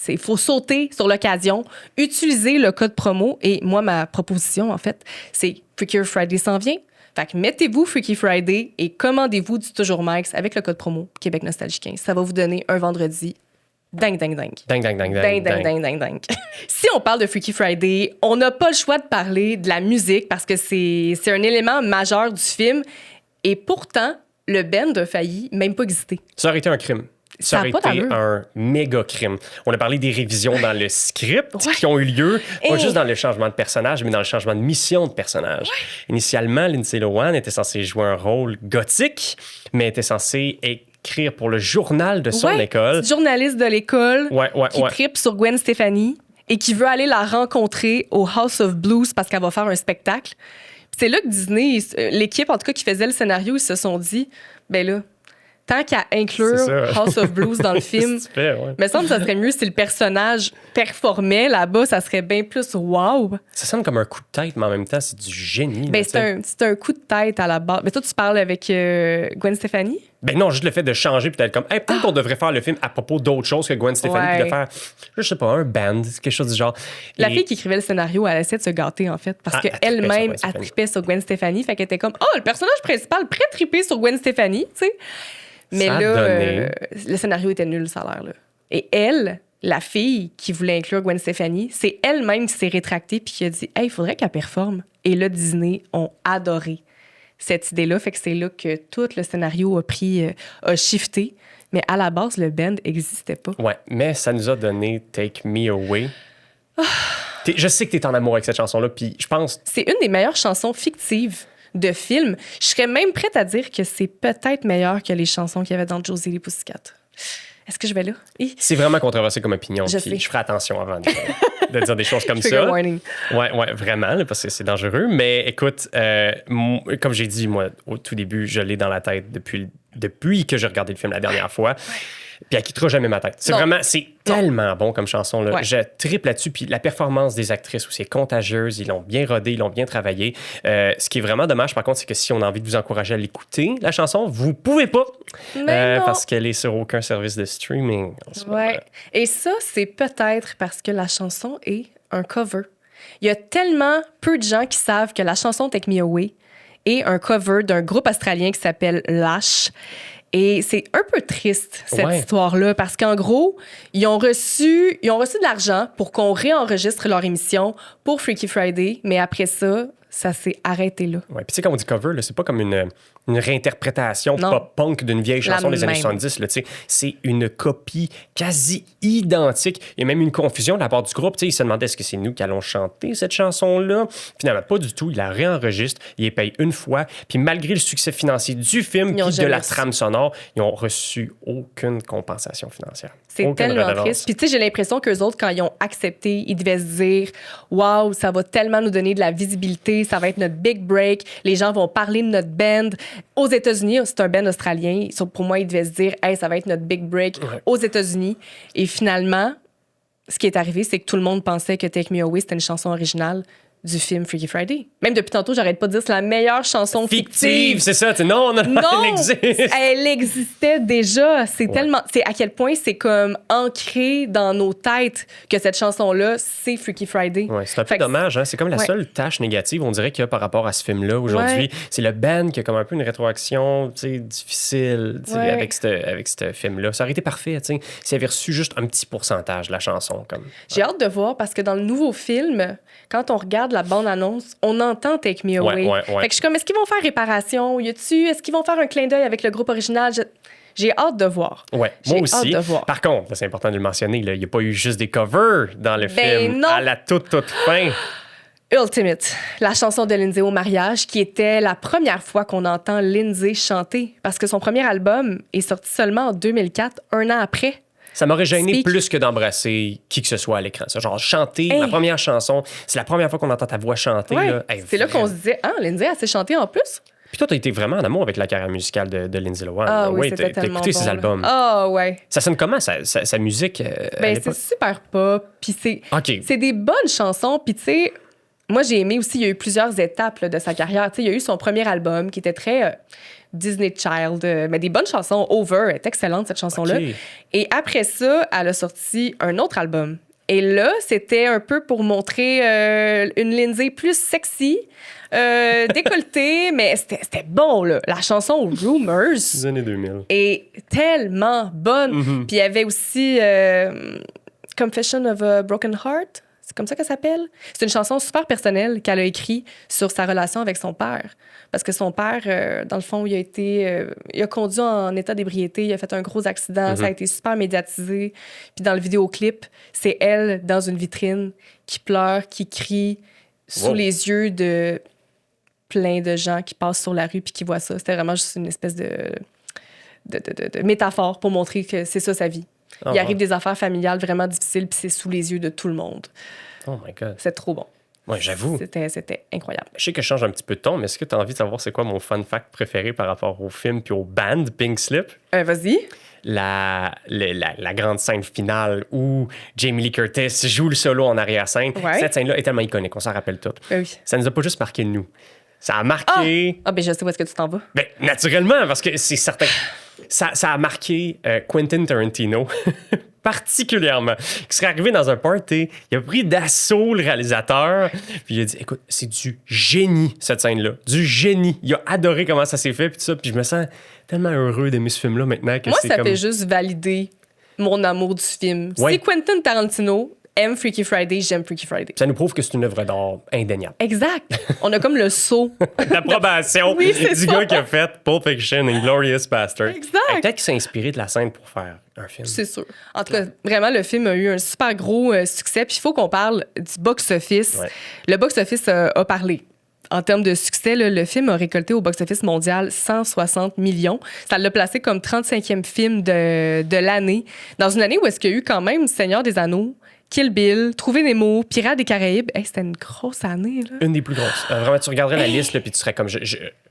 Il faut sauter sur l'occasion, utiliser le code promo. Et moi, ma proposition, en fait, c'est Freaky Friday s'en vient. Fait que mettez-vous Freaky Friday et commandez-vous du Toujours Mike's avec le code promo Québec Nostalgie 15. Ça va vous donner un vendredi dingue. Si on parle de Freaky Friday, on n'a pas le choix de parler de la musique parce que c'est un élément majeur du film. Et pourtant, le band a failli même pas exister. Ça aurait été un crime. Ça aurait été un méga crime. On a parlé des révisions dans le script qui ont eu lieu, pas juste dans le changement de personnage, mais dans le changement de mission de personnage. Initialement, Lindsay Lohan était censée jouer un rôle gothique, mais était censée écrire pour le journal de son école. Journaliste de l'école qui tripe sur Gwen Stefani et qui veut aller la rencontrer au House of Blues parce qu'elle va faire un spectacle. c'est là que Disney, l'équipe en tout cas qui faisait le scénario, ils se sont dit, ben là, tant qu'à inclure House of Blues dans le film, me semble que ça serait mieux si le personnage performait là-bas, ça serait bien plus wow. Ça sonne comme un coup de tête, mais en même temps, c'est du génie. Ben, c'est un coup de tête à la base. Mais toi, tu parles avec Gwen Stefani? Ben non, juste le fait de changer puis d'être comme, hey, peut-être qu'on devrait faire le film à propos d'autre chose que Gwen Stefani, puis de faire, je sais pas, un band, quelque chose du genre. La fille qui écrivait le scénario, elle essayait de se gâter, en fait, parce qu'elle-même, elle trippait sur Gwen Stefani, fait qu'elle était comme, oh, le personnage principal, prêt à tripper sur Gwen Stefani, tu sais. Mais ça là, le scénario était nul, ça a l'air, là. Et elle, la fille qui voulait inclure Gwen Stefani, c'est elle-même qui s'est rétractée puis qui a dit, hey, il faudrait qu'elle performe. Et là, Disney ont adoré cette idée-là. Fait que c'est là que tout le scénario a shifté. Mais à la base, le band n'existait pas. Ouais, mais ça nous a donné Take Me Away. Je sais que tu es en amour avec cette chanson-là, puis je pense... C'est une des meilleures chansons fictives de film. Je serais même prête à dire que c'est peut-être meilleur que les chansons qu'il y avait dans Josie et les Pussycats. Est-ce que je vais là? C'est vraiment controversé comme opinion. Je ferai attention avant de dire des choses comme ça. Warning. Ouais, vraiment, là, parce que c'est dangereux. Mais écoute, comme j'ai dit, moi, au tout début, je l'ai dans la tête depuis que j'ai regardé le film la dernière fois. Puis elle quittera jamais ma tête. C'est tellement bon comme chanson. Là. Ouais. Je triple là-dessus. Puis la performance des actrices aussi est contagieuse. Ils l'ont bien rodé, ils l'ont bien travaillé. Ce qui est vraiment dommage, par contre, c'est que si on a envie de vous encourager à l'écouter, la chanson, vous pouvez pas. Parce qu'elle est sur aucun service de streaming. Ouais. Et ça, c'est peut-être parce que la chanson est un cover. Il y a tellement peu de gens qui savent que la chanson Take Me Away est un cover d'un groupe australien qui s'appelle Lash. Et c'est un peu triste, cette histoire-là, parce qu'en gros, ils ont reçu de l'argent pour qu'on réenregistre leur émission pour Freaky Friday, mais après ça, ça s'est arrêté là. Oui, puis tu sais, quand on dit cover, là, c'est pas comme une réinterprétation pop-punk d'une vieille chanson des années 70. Là, c'est une copie quasi identique. Il y a même une confusion de la part du groupe. Ils se demandaient est-ce que c'est nous qui allons chanter cette chanson-là. Finalement, pas du tout. Ils la réenregistrent. Ils les payent une fois. Puis malgré le succès financier du film puis de la trame sonore, ils n'ont reçu aucune compensation financière. C'est tellement triste. Puis tu sais, j'ai l'impression qu'eux autres, quand ils ont accepté, ils devaient se dire « Wow, ça va tellement nous donner de la visibilité. Ça va être notre big break. Les gens vont parler de notre band. » Aux États-Unis, c'est un band australien. Pour moi, ils devaient se dire « Hey, ça va être notre big break aux États-Unis. » Et finalement, ce qui est arrivé, c'est que tout le monde pensait que Take Me Away, c'était une chanson originale du film Freaky Friday. Même depuis tantôt, j'arrête pas de dire que c'est la meilleure chanson fictive. C'est ça. Non, elle existe. Elle existait déjà. C'est tellement... C'est à quel point c'est comme ancré dans nos têtes que cette chanson-là, c'est Freaky Friday. Ouais, c'est un peu dommage. Hein? C'est comme la seule tâche négative, on dirait, qu'il y a par rapport à ce film-là aujourd'hui. Ouais. C'est le band qui a comme un peu une rétroaction difficile avec ce film-là. Ça aurait été parfait s'il avait reçu juste un petit pourcentage de la chanson. J'ai hâte de voir parce que dans le nouveau film, quand on regarde la bande-annonce, on entend Take Me Away. Fait que je suis comme, est-ce qu'ils vont faire réparation? Est-ce qu'ils vont faire un clin d'œil avec le groupe original? J'ai hâte de voir. Ouais, moi aussi. Par contre, c'est important de le mentionner, il n'y a pas eu juste des covers dans le film. Non. À la toute fin. Ultimate, la chanson de Lindsay au mariage, qui était la première fois qu'on entend Lindsay chanter, parce que son premier album est sorti seulement en 2004, un an après. Ça m'aurait gêné plus que d'embrasser qui que ce soit à l'écran. Ça, genre, chanter, ma première chanson, c'est la première fois qu'on entend ta voix chanter. Ouais. Là. C'est là qu'on se disait, Lindsay, elle sait chanter en plus. Puis toi, t'as été vraiment en amour avec la carrière musicale de Lindsay Lohan. Ah oui, c'était tellement t'as écouté ses albums. Ah ouais. Ça sonne comment, sa musique? C'est super pop, puis c'est des bonnes chansons, puis tu sais, moi, j'ai aimé aussi, il y a eu plusieurs étapes là, de sa carrière. Tu sais, il y a eu son premier album qui était très... Disney Child, mais des bonnes chansons. Over, elle est excellente, cette chanson-là. Okay. Et après ça, elle a sorti un autre album. Et là, c'était un peu pour montrer une Lindsay plus sexy, décolletée, mais c'était bon, là. La chanson Rumors. Les années 2000. Est tellement bonne. Mm-hmm. Puis il y avait aussi Confession of a Broken Heart. C'est comme ça qu'elle s'appelle. C'est une chanson super personnelle qu'elle a écrite sur sa relation avec son père. Parce que son père, dans le fond, il a conduit en état d'ébriété, il a fait un gros accident, ça a été super médiatisé. Puis dans le vidéoclip, c'est elle, dans une vitrine, qui pleure, qui crie, sous les yeux de plein de gens qui passent sur la rue puis qui voient ça. C'était vraiment juste une espèce de métaphore pour montrer que c'est ça sa vie. Il arrive des affaires familiales vraiment difficiles puis c'est sous les yeux de tout le monde. Oh my God. C'est trop bon. Ouais, j'avoue. C'était incroyable. Je sais que je change un petit peu de ton, mais est-ce que tu as envie de savoir c'est quoi mon fun fact préféré par rapport au film puis au band Pink Slip? Vas-y. La grande scène finale où Jamie Lee Curtis joue le solo en arrière-scène. Ouais. Cette scène-là est tellement iconique, on s'en rappelle toutes. Oui. Ça nous a pas juste marqué nous. Ça a marqué... Ben je sais où est-ce que tu t'en vas. Ben, naturellement, parce que c'est certain... Ça a marqué Quentin Tarantino particulièrement, qui serait arrivé dans un party, il a pris d'assaut le réalisateur, puis il a dit, écoute, c'est du génie, cette scène-là, du génie. Il a adoré comment ça s'est fait, puis tout ça, puis je me sens tellement heureux d'aimer ce film-là maintenant. Que moi, c'est ça comme... fait juste valider mon amour du film. Ouais. Si Quentin Tarantino aime Freaky Friday, j'aime Freaky Friday. Ça nous prouve que c'est une œuvre d'art indéniable. Exact. On a comme le saut. L'approbation Oui, c'est du ça. gars qui a fait Pulp Fiction et Inglourious Basterds. Exact. Peut-être qu'il s'est inspiré de la scène pour faire un film. C'est sûr. En tout cas, vraiment, le film a eu un super gros succès. Puis il faut qu'on parle du box-office. Ouais. Le box-office a parlé. En termes de succès, là, le film a récolté au box-office mondial 160 millions. Ça l'a placé comme 35e film de l'année. Dans une année où est-ce qu'il y a eu quand même Seigneur des Anneaux, Kill Bill, Trouver Nemo, Pirates des Caraïbes. Hey, c'était une grosse année, là. Une des plus grosses. Vraiment, tu regarderais la liste, là, puis tu serais comme...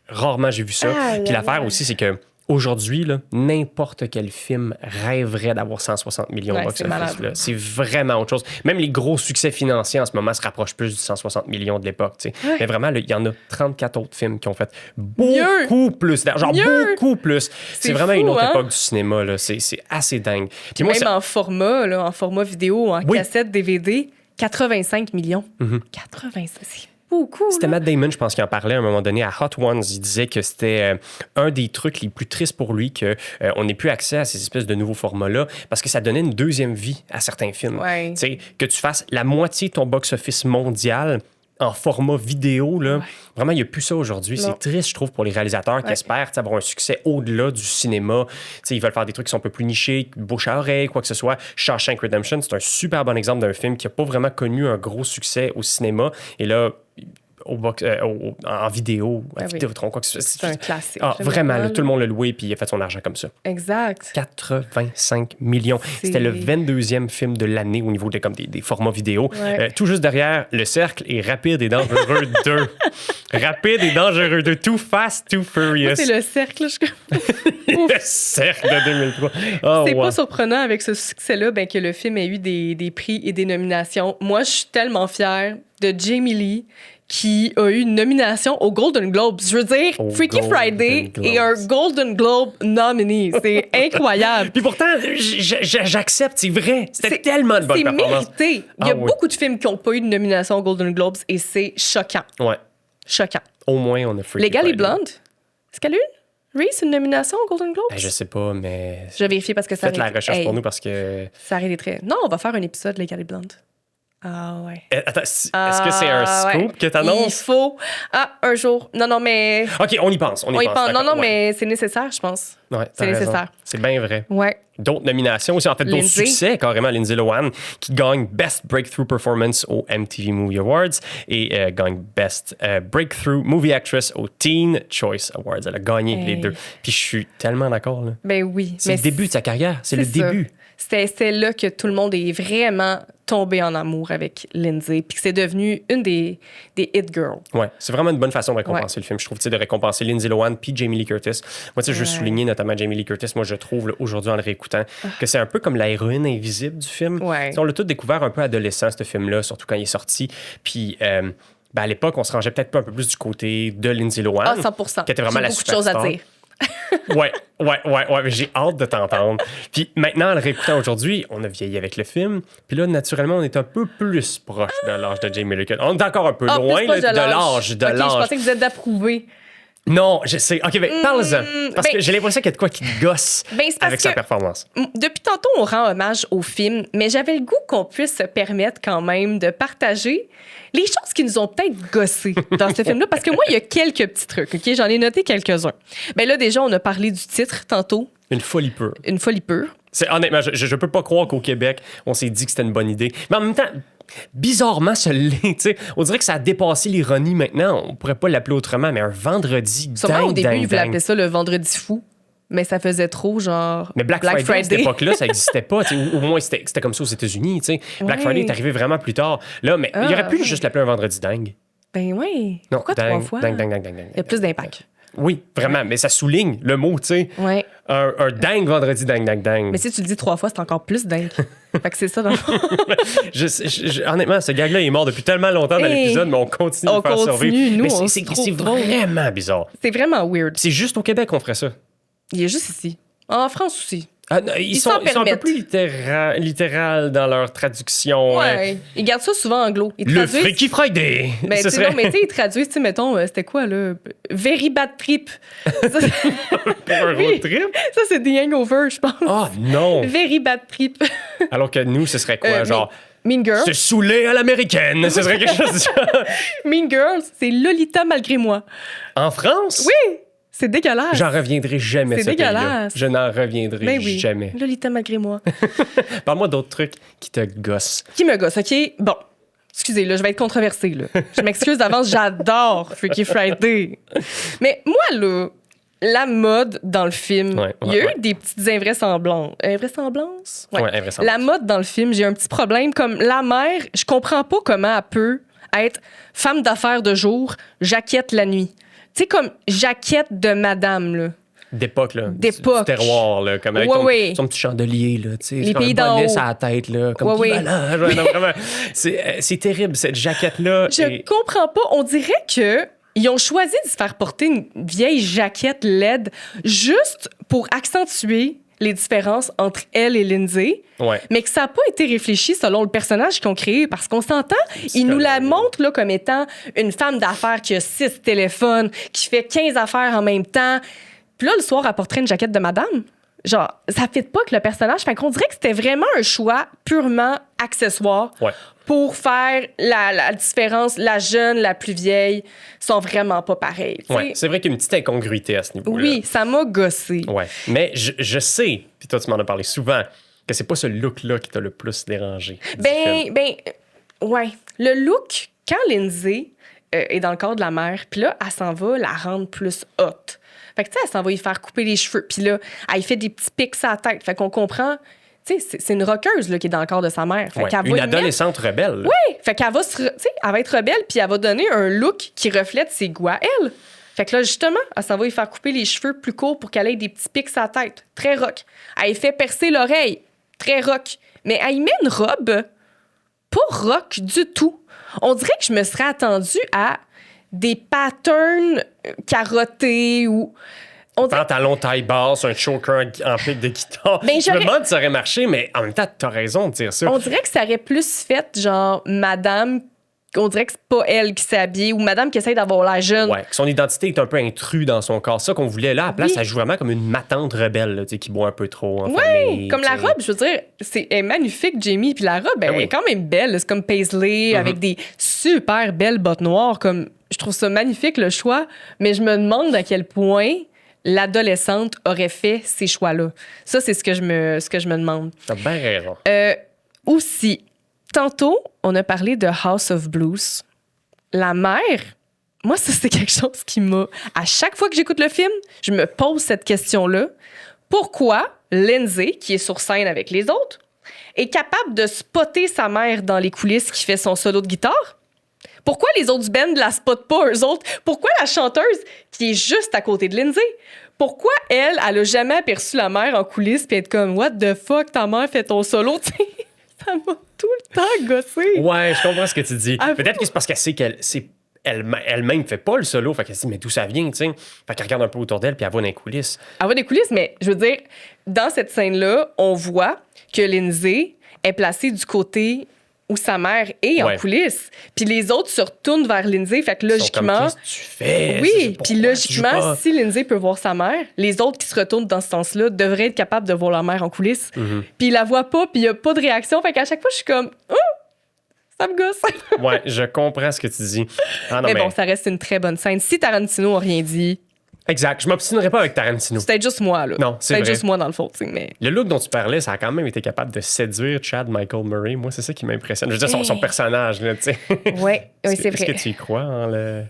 Rarement j'ai vu ça. Puis l'affaire aussi, c'est que aujourd'hui, là, n'importe quel film rêverait d'avoir 160 millions Ouais, box-office. C'est vraiment autre chose. Même les gros succès financiers en ce moment se rapprochent plus du 160 millions de l'époque. Ouais. Mais vraiment, il y en a 34 autres films qui ont fait beaucoup plus d'argent. Beaucoup plus. C'est vraiment fou, une autre hein? époque du cinéma. Là. C'est assez dingue. Puis même en format, là, en format vidéo, en cassette, DVD, 85 millions. 85, c'est beaucoup. C'était là. Matt Damon, je pense, qui en parlait à un moment donné à Hot Ones. Il disait que c'était un des trucs les plus tristes pour lui, qu'on n'ait plus accès à ces espèces de nouveaux formats-là, parce que ça donnait une deuxième vie à certains films. Ouais. Tu sais, que tu fasses la moitié de ton box-office mondial en format vidéo, là. Vraiment, il n'y a plus ça aujourd'hui. Non. C'est triste, je trouve, pour les réalisateurs qui espèrent avoir un succès au-delà du cinéma. T'sais, ils veulent faire des trucs qui sont un peu plus nichés, bouche à oreille, quoi que ce soit. Shawshank Redemption, c'est un super bon exemple d'un film qui n'a pas vraiment connu un gros succès au cinéma. Et là, en vidéo, à Vidéotron, quoi que ce soit. C'est un classique. Vraiment, là, tout le monde l'a loué puis il a fait son argent comme ça. Exact. 85 millions. C'était le 22e film de l'année au niveau des formats vidéo. Ouais. Tout juste derrière, Le Cercle et Rapide et Dangereux 2. Rapide et Dangereux 2. Too Fast, Too Furious. Moi, c'est Le Cercle. Le Cercle de 2003. Oh, c'est pas surprenant avec ce succès-là que le film ait eu des prix et des nominations. Moi, je suis tellement fière de Jamie Lee qui a eu une nomination aux Golden Globes. Je veux dire, Freaky Friday est un Golden Globe nominee. C'est incroyable. Puis pourtant, j'accepte, c'est vrai. C'était tellement de bonne performance. C'est mérité. Il y a beaucoup de films qui n'ont pas eu de nomination aux Golden Globes et c'est choquant. Ouais. Choquant. Au moins, on a Freaky Legally Friday. Blonde, est-ce qu'elle a eu une nomination aux Golden Globes? Je sais pas, mais... Je vais vérifier parce que ça Faites la recherche pour nous parce que... Ça aurait été très... Non, on va faire un épisode Legally Blonde. Ah ouais. Attends, est-ce que c'est un scoop que t'annonces? Il faut... un jour. Non, mais... OK, on y pense. On y pense. Non, mais c'est nécessaire, je pense. Ouais, c'est nécessaire. Raison. C'est bien vrai. Ouais. D'autres nominations aussi, en fait, d'autres succès, carrément. Lindsay Lohan, qui gagne Best Breakthrough Performance au MTV Movie Awards et gagne Best Breakthrough Movie Actress au Teen Choice Awards. Elle a gagné les deux. Puis je suis tellement d'accord. Là. Ben oui. C'est le début de sa carrière. C'est le début. C'était là que tout le monde est vraiment tombé en amour avec Lindsay, puis que c'est devenu une des hit girls. Ouais, c'est vraiment une bonne façon de récompenser le film, je trouve, de récompenser Lindsay Lohan puis Jamie Lee Curtis. Moi, je veux souligner notamment Jamie Lee Curtis. Moi, je trouve, là, aujourd'hui, en le réécoutant, que c'est un peu comme la héroïne invisible du film. Ouais. On l'a tout découvert un peu adolescent, ce film-là, surtout quand il est sorti. Puis... à l'époque, on se rangeait peut-être pas un peu plus du côté de Lindsay Lohan. 100%. Qui était vraiment la superstar. Beaucoup de choses à dire. Ouais, mais j'ai hâte de t'entendre. Puis maintenant, en le réécoutant aujourd'hui, on a vieilli avec le film. Puis là, naturellement, on est un peu plus proche de l'âge de Jamie Lee Curtis. On est encore un peu loin là, de l'âge. OK, je pensais que vous êtes d'approuver. Non, je sais. OK, mais parle-en. Parce que j'ai l'impression qu'il y a de quoi qui te gosse avec sa performance. Depuis tantôt, on rend hommage au film, mais j'avais le goût qu'on puisse se permettre quand même de partager les choses qui nous ont peut-être gossé dans ce film-là. Parce que moi, il y a quelques petits trucs, OK? J'en ai noté quelques-uns. Bien là, déjà, on a parlé du titre tantôt. Une folie pure. Une folie pure. Honnêtement, je peux pas croire qu'au Québec, on s'est dit que c'était une bonne idée. Mais en même temps... Bizarrement, ça l'est. T'sais. On dirait que ça a dépassé l'ironie maintenant. On pourrait pas l'appeler autrement, mais un vendredi Sûrement, au début, ils voulaient appeler ça le vendredi fou. mais ça faisait trop, genre. Mais Black Friday, à cette époque-là, ça n'existait pas. Ou au moins, c'était comme ça aux États-Unis. T'sais. Black Friday est arrivé vraiment plus tard. Là, mais il aurait pu juste l'appeler un vendredi dingue. Ben oui. Non, pourquoi dingue, 3 fois? Dingue. Il y a plus d'impact. Oui, vraiment, mais ça souligne le mot, tu sais. Ouais. Un dingue vendredi, dingue. Mais si tu le dis 3 fois, c'est encore plus dingue. Fait que c'est ça dans le fond. Honnêtement, ce gag-là est mort depuis tellement longtemps dans l'épisode, mais on continue de le faire survivre. Nous, mais c'est vraiment bizarre. C'est vraiment weird. C'est juste au Québec qu'on ferait ça. Il est juste ici. En France aussi. Ah, non, ils sont un peu plus littéral dans leur traduction. Ouais. Ils gardent ça souvent anglo. Le Freaky Friday! Mais non, mais tu sais, ils traduisent, mettons, c'était quoi, là? Very bad trip. Un road trip? Ça, c'est The Hangover, je pense. Oh non! Very bad trip. Alors que nous, ce serait quoi? Genre. Mean Girls. Se saouler à l'américaine. Ce serait quelque chose de ça. Mean Girls, c'est Lolita malgré moi. En France? Oui! C'est dégueulasse. J'en reviendrai jamais. C'est dégueulasse. Je n'en reviendrai jamais. Lolita malgré moi. Parle-moi d'autres trucs qui te gossent. Qui me gosse, OK? Bon. Excusez, là, je vais être controversée, là. Je m'excuse d'avance, j'adore Freaky Friday. Mais moi, là, la mode dans le film, il y a eu des petites invraisemblances. Invraisemblances? Ouais, invraisemblances. La mode dans le film, j'ai un petit problème. Comme la mère, je comprends pas comment elle peut être femme d'affaires de jour, jaquette la nuit. Tu sais, comme jaquette de madame, là. D'époque, là. D'époque. Du terroir, là. Comme avec son petit chandelier, là. Tu sais, les pays d'en haut. à la tête, là. Comme c'est terrible, cette jaquette-là. Je comprends pas. On dirait que ils ont choisi de se faire porter une vieille jaquette LED juste pour accentuer les différences entre elle et Lindsay, mais que ça n'a pas été réfléchi selon le personnage qu'ils ont créé, parce qu'on s'entend, ils nous la montrent là, comme étant une femme d'affaires qui a 6 téléphones, qui fait 15 affaires en même temps. Puis là, le soir, elle porterait une jaquette de madame. Genre, ça ne fit pas avec le personnage. Fait qu'on dirait que c'était vraiment un choix purement accessoire pour faire la différence. La jeune, la plus vieille sont vraiment pas pareilles. Ouais, c'est vrai qu'il y a une petite incongruité à ce niveau-là. Oui, ça m'a gossé. Ouais. Mais je sais, puis toi, tu m'en as parlé souvent, que c'est pas ce look-là qui t'a le plus dérangé. Ouais. Le look, quand Lindsay est dans le corps de la mère, puis là, elle s'en va la rendre plus haute. Fait que, tu sais, elle s'en va y faire couper les cheveux. Puis là, elle fait des petits pics à la tête. Fait qu'on comprend... Tu sais, c'est une rockeuse là, qui est dans le corps de sa mère. Fait qu'elle une adolescente rebelle. Oui! Fait qu'elle va elle va être rebelle, puis elle va donner un look qui reflète ses goûts à elle. Fait que là, justement, elle s'en va y faire couper les cheveux plus courts pour qu'elle ait des petits pics à la tête. Très rock. Elle y fait percer l'oreille. Très rock. Mais elle y met une robe pas rock du tout. On dirait que je me serais attendue à des patterns carottés ou... Pantalon taille basse, un choker en pic de guitare. Je me demande si ça aurait marché, mais en même temps, t'as raison de dire ça. On dirait que ça aurait plus fait, genre, madame... On dirait que c'est pas elle qui s'est habillée ou madame qui essaie d'avoir l'air jeune. Ouais, que son identité est un peu intrue dans son corps. Ça qu'on voulait là, à la place, ça joue vraiment comme une matante rebelle là, qui boit un peu trop en famille. Comme la robe, je veux dire, elle est magnifique, Jamie. Puis la robe, elle est quand même belle. C'est comme Paisley avec des super belles bottes noires. Comme, je trouve ça magnifique, le choix. Mais je me demande à quel point l'adolescente aurait fait ces choix-là. Ça, c'est ce que je me demande. T'as bien raison. Aussi, tantôt, on a parlé de House of Blues. La mère, moi, ça, c'est quelque chose qui m'a... À chaque fois que j'écoute le film, je me pose cette question-là. Pourquoi Lindsay, qui est sur scène avec les autres, est capable de spotter sa mère dans les coulisses qui fait son solo de guitare? Pourquoi les autres du band la spotent pas, eux autres? Pourquoi la chanteuse, qui est juste à côté de Lindsay, pourquoi elle a jamais aperçu la mère en coulisses puis être comme « What the fuck, ta mère fait ton solo? » Ça m'a tout le temps gossé. Ouais, je comprends ce que tu dis. Peut-être que c'est parce qu'elle sait elle-même fait pas le solo. Fait qu'elle se dit, mais d'où ça vient, tu sais? Fait qu'elle regarde un peu autour d'elle puis elle va dans les coulisses. Elle va dans les coulisses, mais je veux dire, dans cette scène-là, on voit que Lindsay est placée du côté où sa mère est en coulisses. Puis les autres se retournent vers Lindsay. Fait que logiquement... Qu'est-ce que tu fais? Oui, puis logiquement, si Lindsay peut voir sa mère, les autres qui se retournent dans ce sens-là devraient être capables de voir leur mère en coulisses. Puis ils la voient pas, puis il y a pas de réaction. Fait qu'à chaque fois, je suis comme... Oh! Ça me gosse. Ouais, je comprends ce que tu dis. Ah, non, mais bon, ça reste une très bonne scène. Si Tarantino n'a rien dit... Exact. Je m'obstinerai pas avec Tarantino. C'était juste moi, là. Non, c'est vrai. C'était juste moi, dans le fond, tu sais, mais... Le look dont tu parlais, ça a quand même été capable de séduire Chad Michael Murray. Moi, c'est ça qui m'impressionne. Je veux dire, son personnage, là, tu sais. Oui, c'est vrai. Est-ce que tu y crois en le...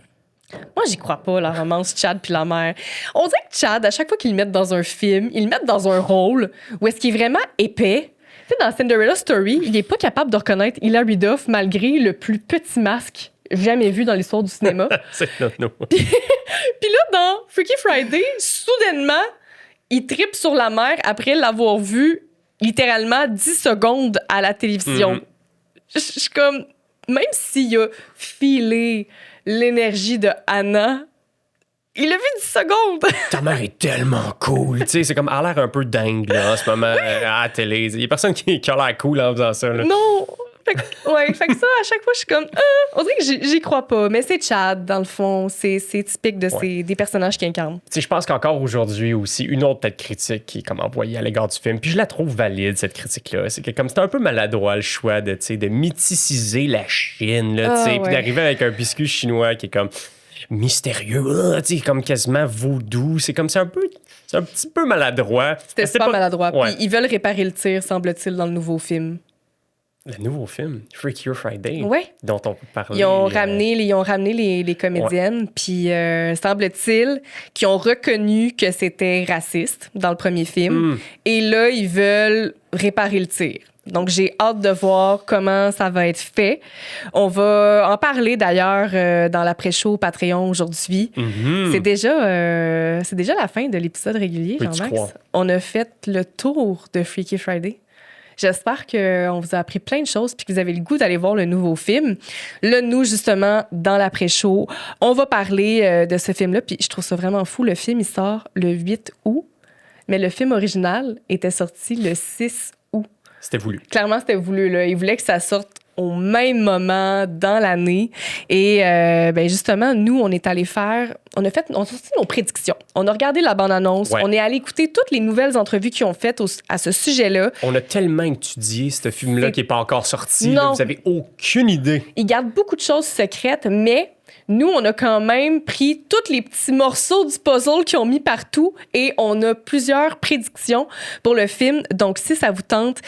Moi, j'y crois pas, la romance Chad puis la mère. On dirait que Chad, à chaque fois qu'ils le mettent dans un film, ils le mettent dans un rôle où est-ce qu'il est vraiment épais. Tu sais, dans Cinderella Story, il est pas capable de reconnaître Hilary Duff malgré le plus petit masque jamais vu dans l'histoire du cinéma. C'est non. Puis là, dans Freaky Friday, soudainement, il trippe sur la mère après l'avoir vue littéralement 10 secondes à la télévision. Je suis comme... Même s'il a filé l'énergie de Anna, il a vu 10 secondes. Ta mère est tellement cool. Tu sais, c'est comme, elle a l'air un peu dingue, là, en ce moment, à la télé. Il y a personne qui a l'air cool en faisant ça, là. Non! Fait que ça, à chaque fois, je suis comme, on dirait que j'y crois pas. Mais c'est Chad, dans le fond. C'est typique des personnages qu'il incarne. Tu sais, je pense qu'encore aujourd'hui aussi, une autre peut-être critique qui est comme envoyée à l'égard du film, puis je la trouve valide, cette critique-là, c'est que comme c'était un peu maladroit le choix de mythiciser la Chine, là, tu sais, puis d'arriver avec un biscuit chinois qui est comme mystérieux, tu sais, comme quasiment vaudou. C'est un petit peu maladroit. C'était super pas maladroit. Ouais. Puis ils veulent réparer le tir, semble-t-il, dans le nouveau film. Le nouveau film, Freakier Friday, ouais. dont on peut parler. Ils ont ramené les comédiennes, puis semble-t-il qu'ils ont reconnu que c'était raciste dans le premier film. Et là, ils veulent réparer le tir. Donc, j'ai hâte de voir comment ça va être fait. On va en parler d'ailleurs dans l'après-show Patreon aujourd'hui. C'est déjà la fin de l'épisode régulier, Jean-Max. On a fait le tour de Freaky Friday. J'espère qu'on vous a appris plein de choses puis que vous avez le goût d'aller voir le nouveau film. Là, nous, justement, dans l'après-show, on va parler de ce film-là. Puis je trouve ça vraiment fou. Le film, il sort le 8 août, mais le film original était sorti le 6 août. C'était voulu. Clairement, c'était voulu. Là. Ils voulaient que ça sorte au même moment dans l'année. Et justement, nous, on a sorti nos prédictions. On a regardé la bande-annonce. Ouais. On est allé écouter toutes les nouvelles entrevues qu'ils ont faites à ce sujet-là. On a tellement étudié ce film-là qui n'est pas encore sorti. Non. Là, vous n'avez aucune idée. Ils gardent beaucoup de choses secrètes, mais nous, on a quand même pris tous les petits morceaux du puzzle qu'ils ont mis partout et on a plusieurs prédictions pour le film. Donc, si ça vous tente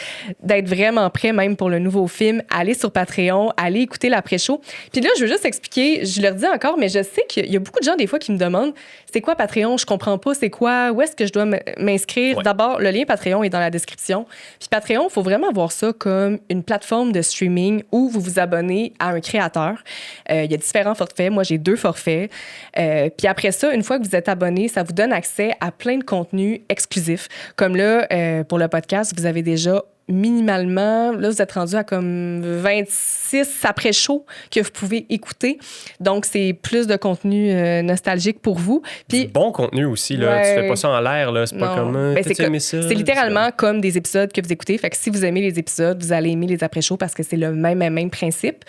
d'être vraiment prêt même pour le nouveau film, allez sur Patreon, allez écouter l'après-show. Puis là, je veux juste expliquer, je leur dis encore, mais je sais qu'il y a beaucoup de gens des fois qui me demandent c'est quoi Patreon? Je comprends pas, c'est quoi? Où est-ce que je dois m'inscrire? Ouais. D'abord, le lien Patreon est dans la description. Puis Patreon, il faut vraiment voir ça comme une plateforme de streaming où vous vous abonnez à un créateur. Il y a différents forfaits. Moi, j'ai 2 forfaits. Puis après ça, une fois que vous êtes abonné, ça vous donne accès à plein de contenus exclusifs. Comme là, pour le podcast, vous avez déjà minimalement, là, vous êtes rendu à comme 26 après-show que vous pouvez écouter. Donc, c'est plus de contenu nostalgique pour vous. Puis, bon contenu aussi, là. Ouais. Tu fais pas ça en l'air, là. C'est pas comme... c'est littéralement comme des épisodes que vous écoutez. Fait que si vous aimez les épisodes, vous allez aimer les après-shows parce que c'est le même principe.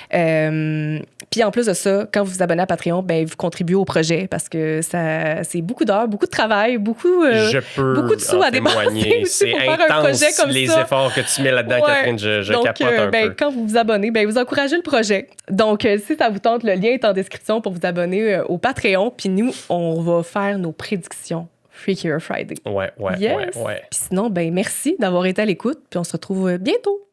Puis en plus de ça, quand vous vous abonnez à Patreon, vous contribuez au projet parce que c'est beaucoup d'heures, beaucoup de travail, beaucoup de sous à dépenser aussi pour faire un projet comme ça. Efforts que tu mets là-dedans, Catherine, je capote un peu. Quand vous vous abonnez, vous encouragez le projet. Donc, si ça vous tente, le lien est en description pour vous abonner au Patreon. Puis nous, on va faire nos prédictions Freakier Friday. Ouais. Puis sinon, merci d'avoir été à l'écoute. Puis on se retrouve bientôt.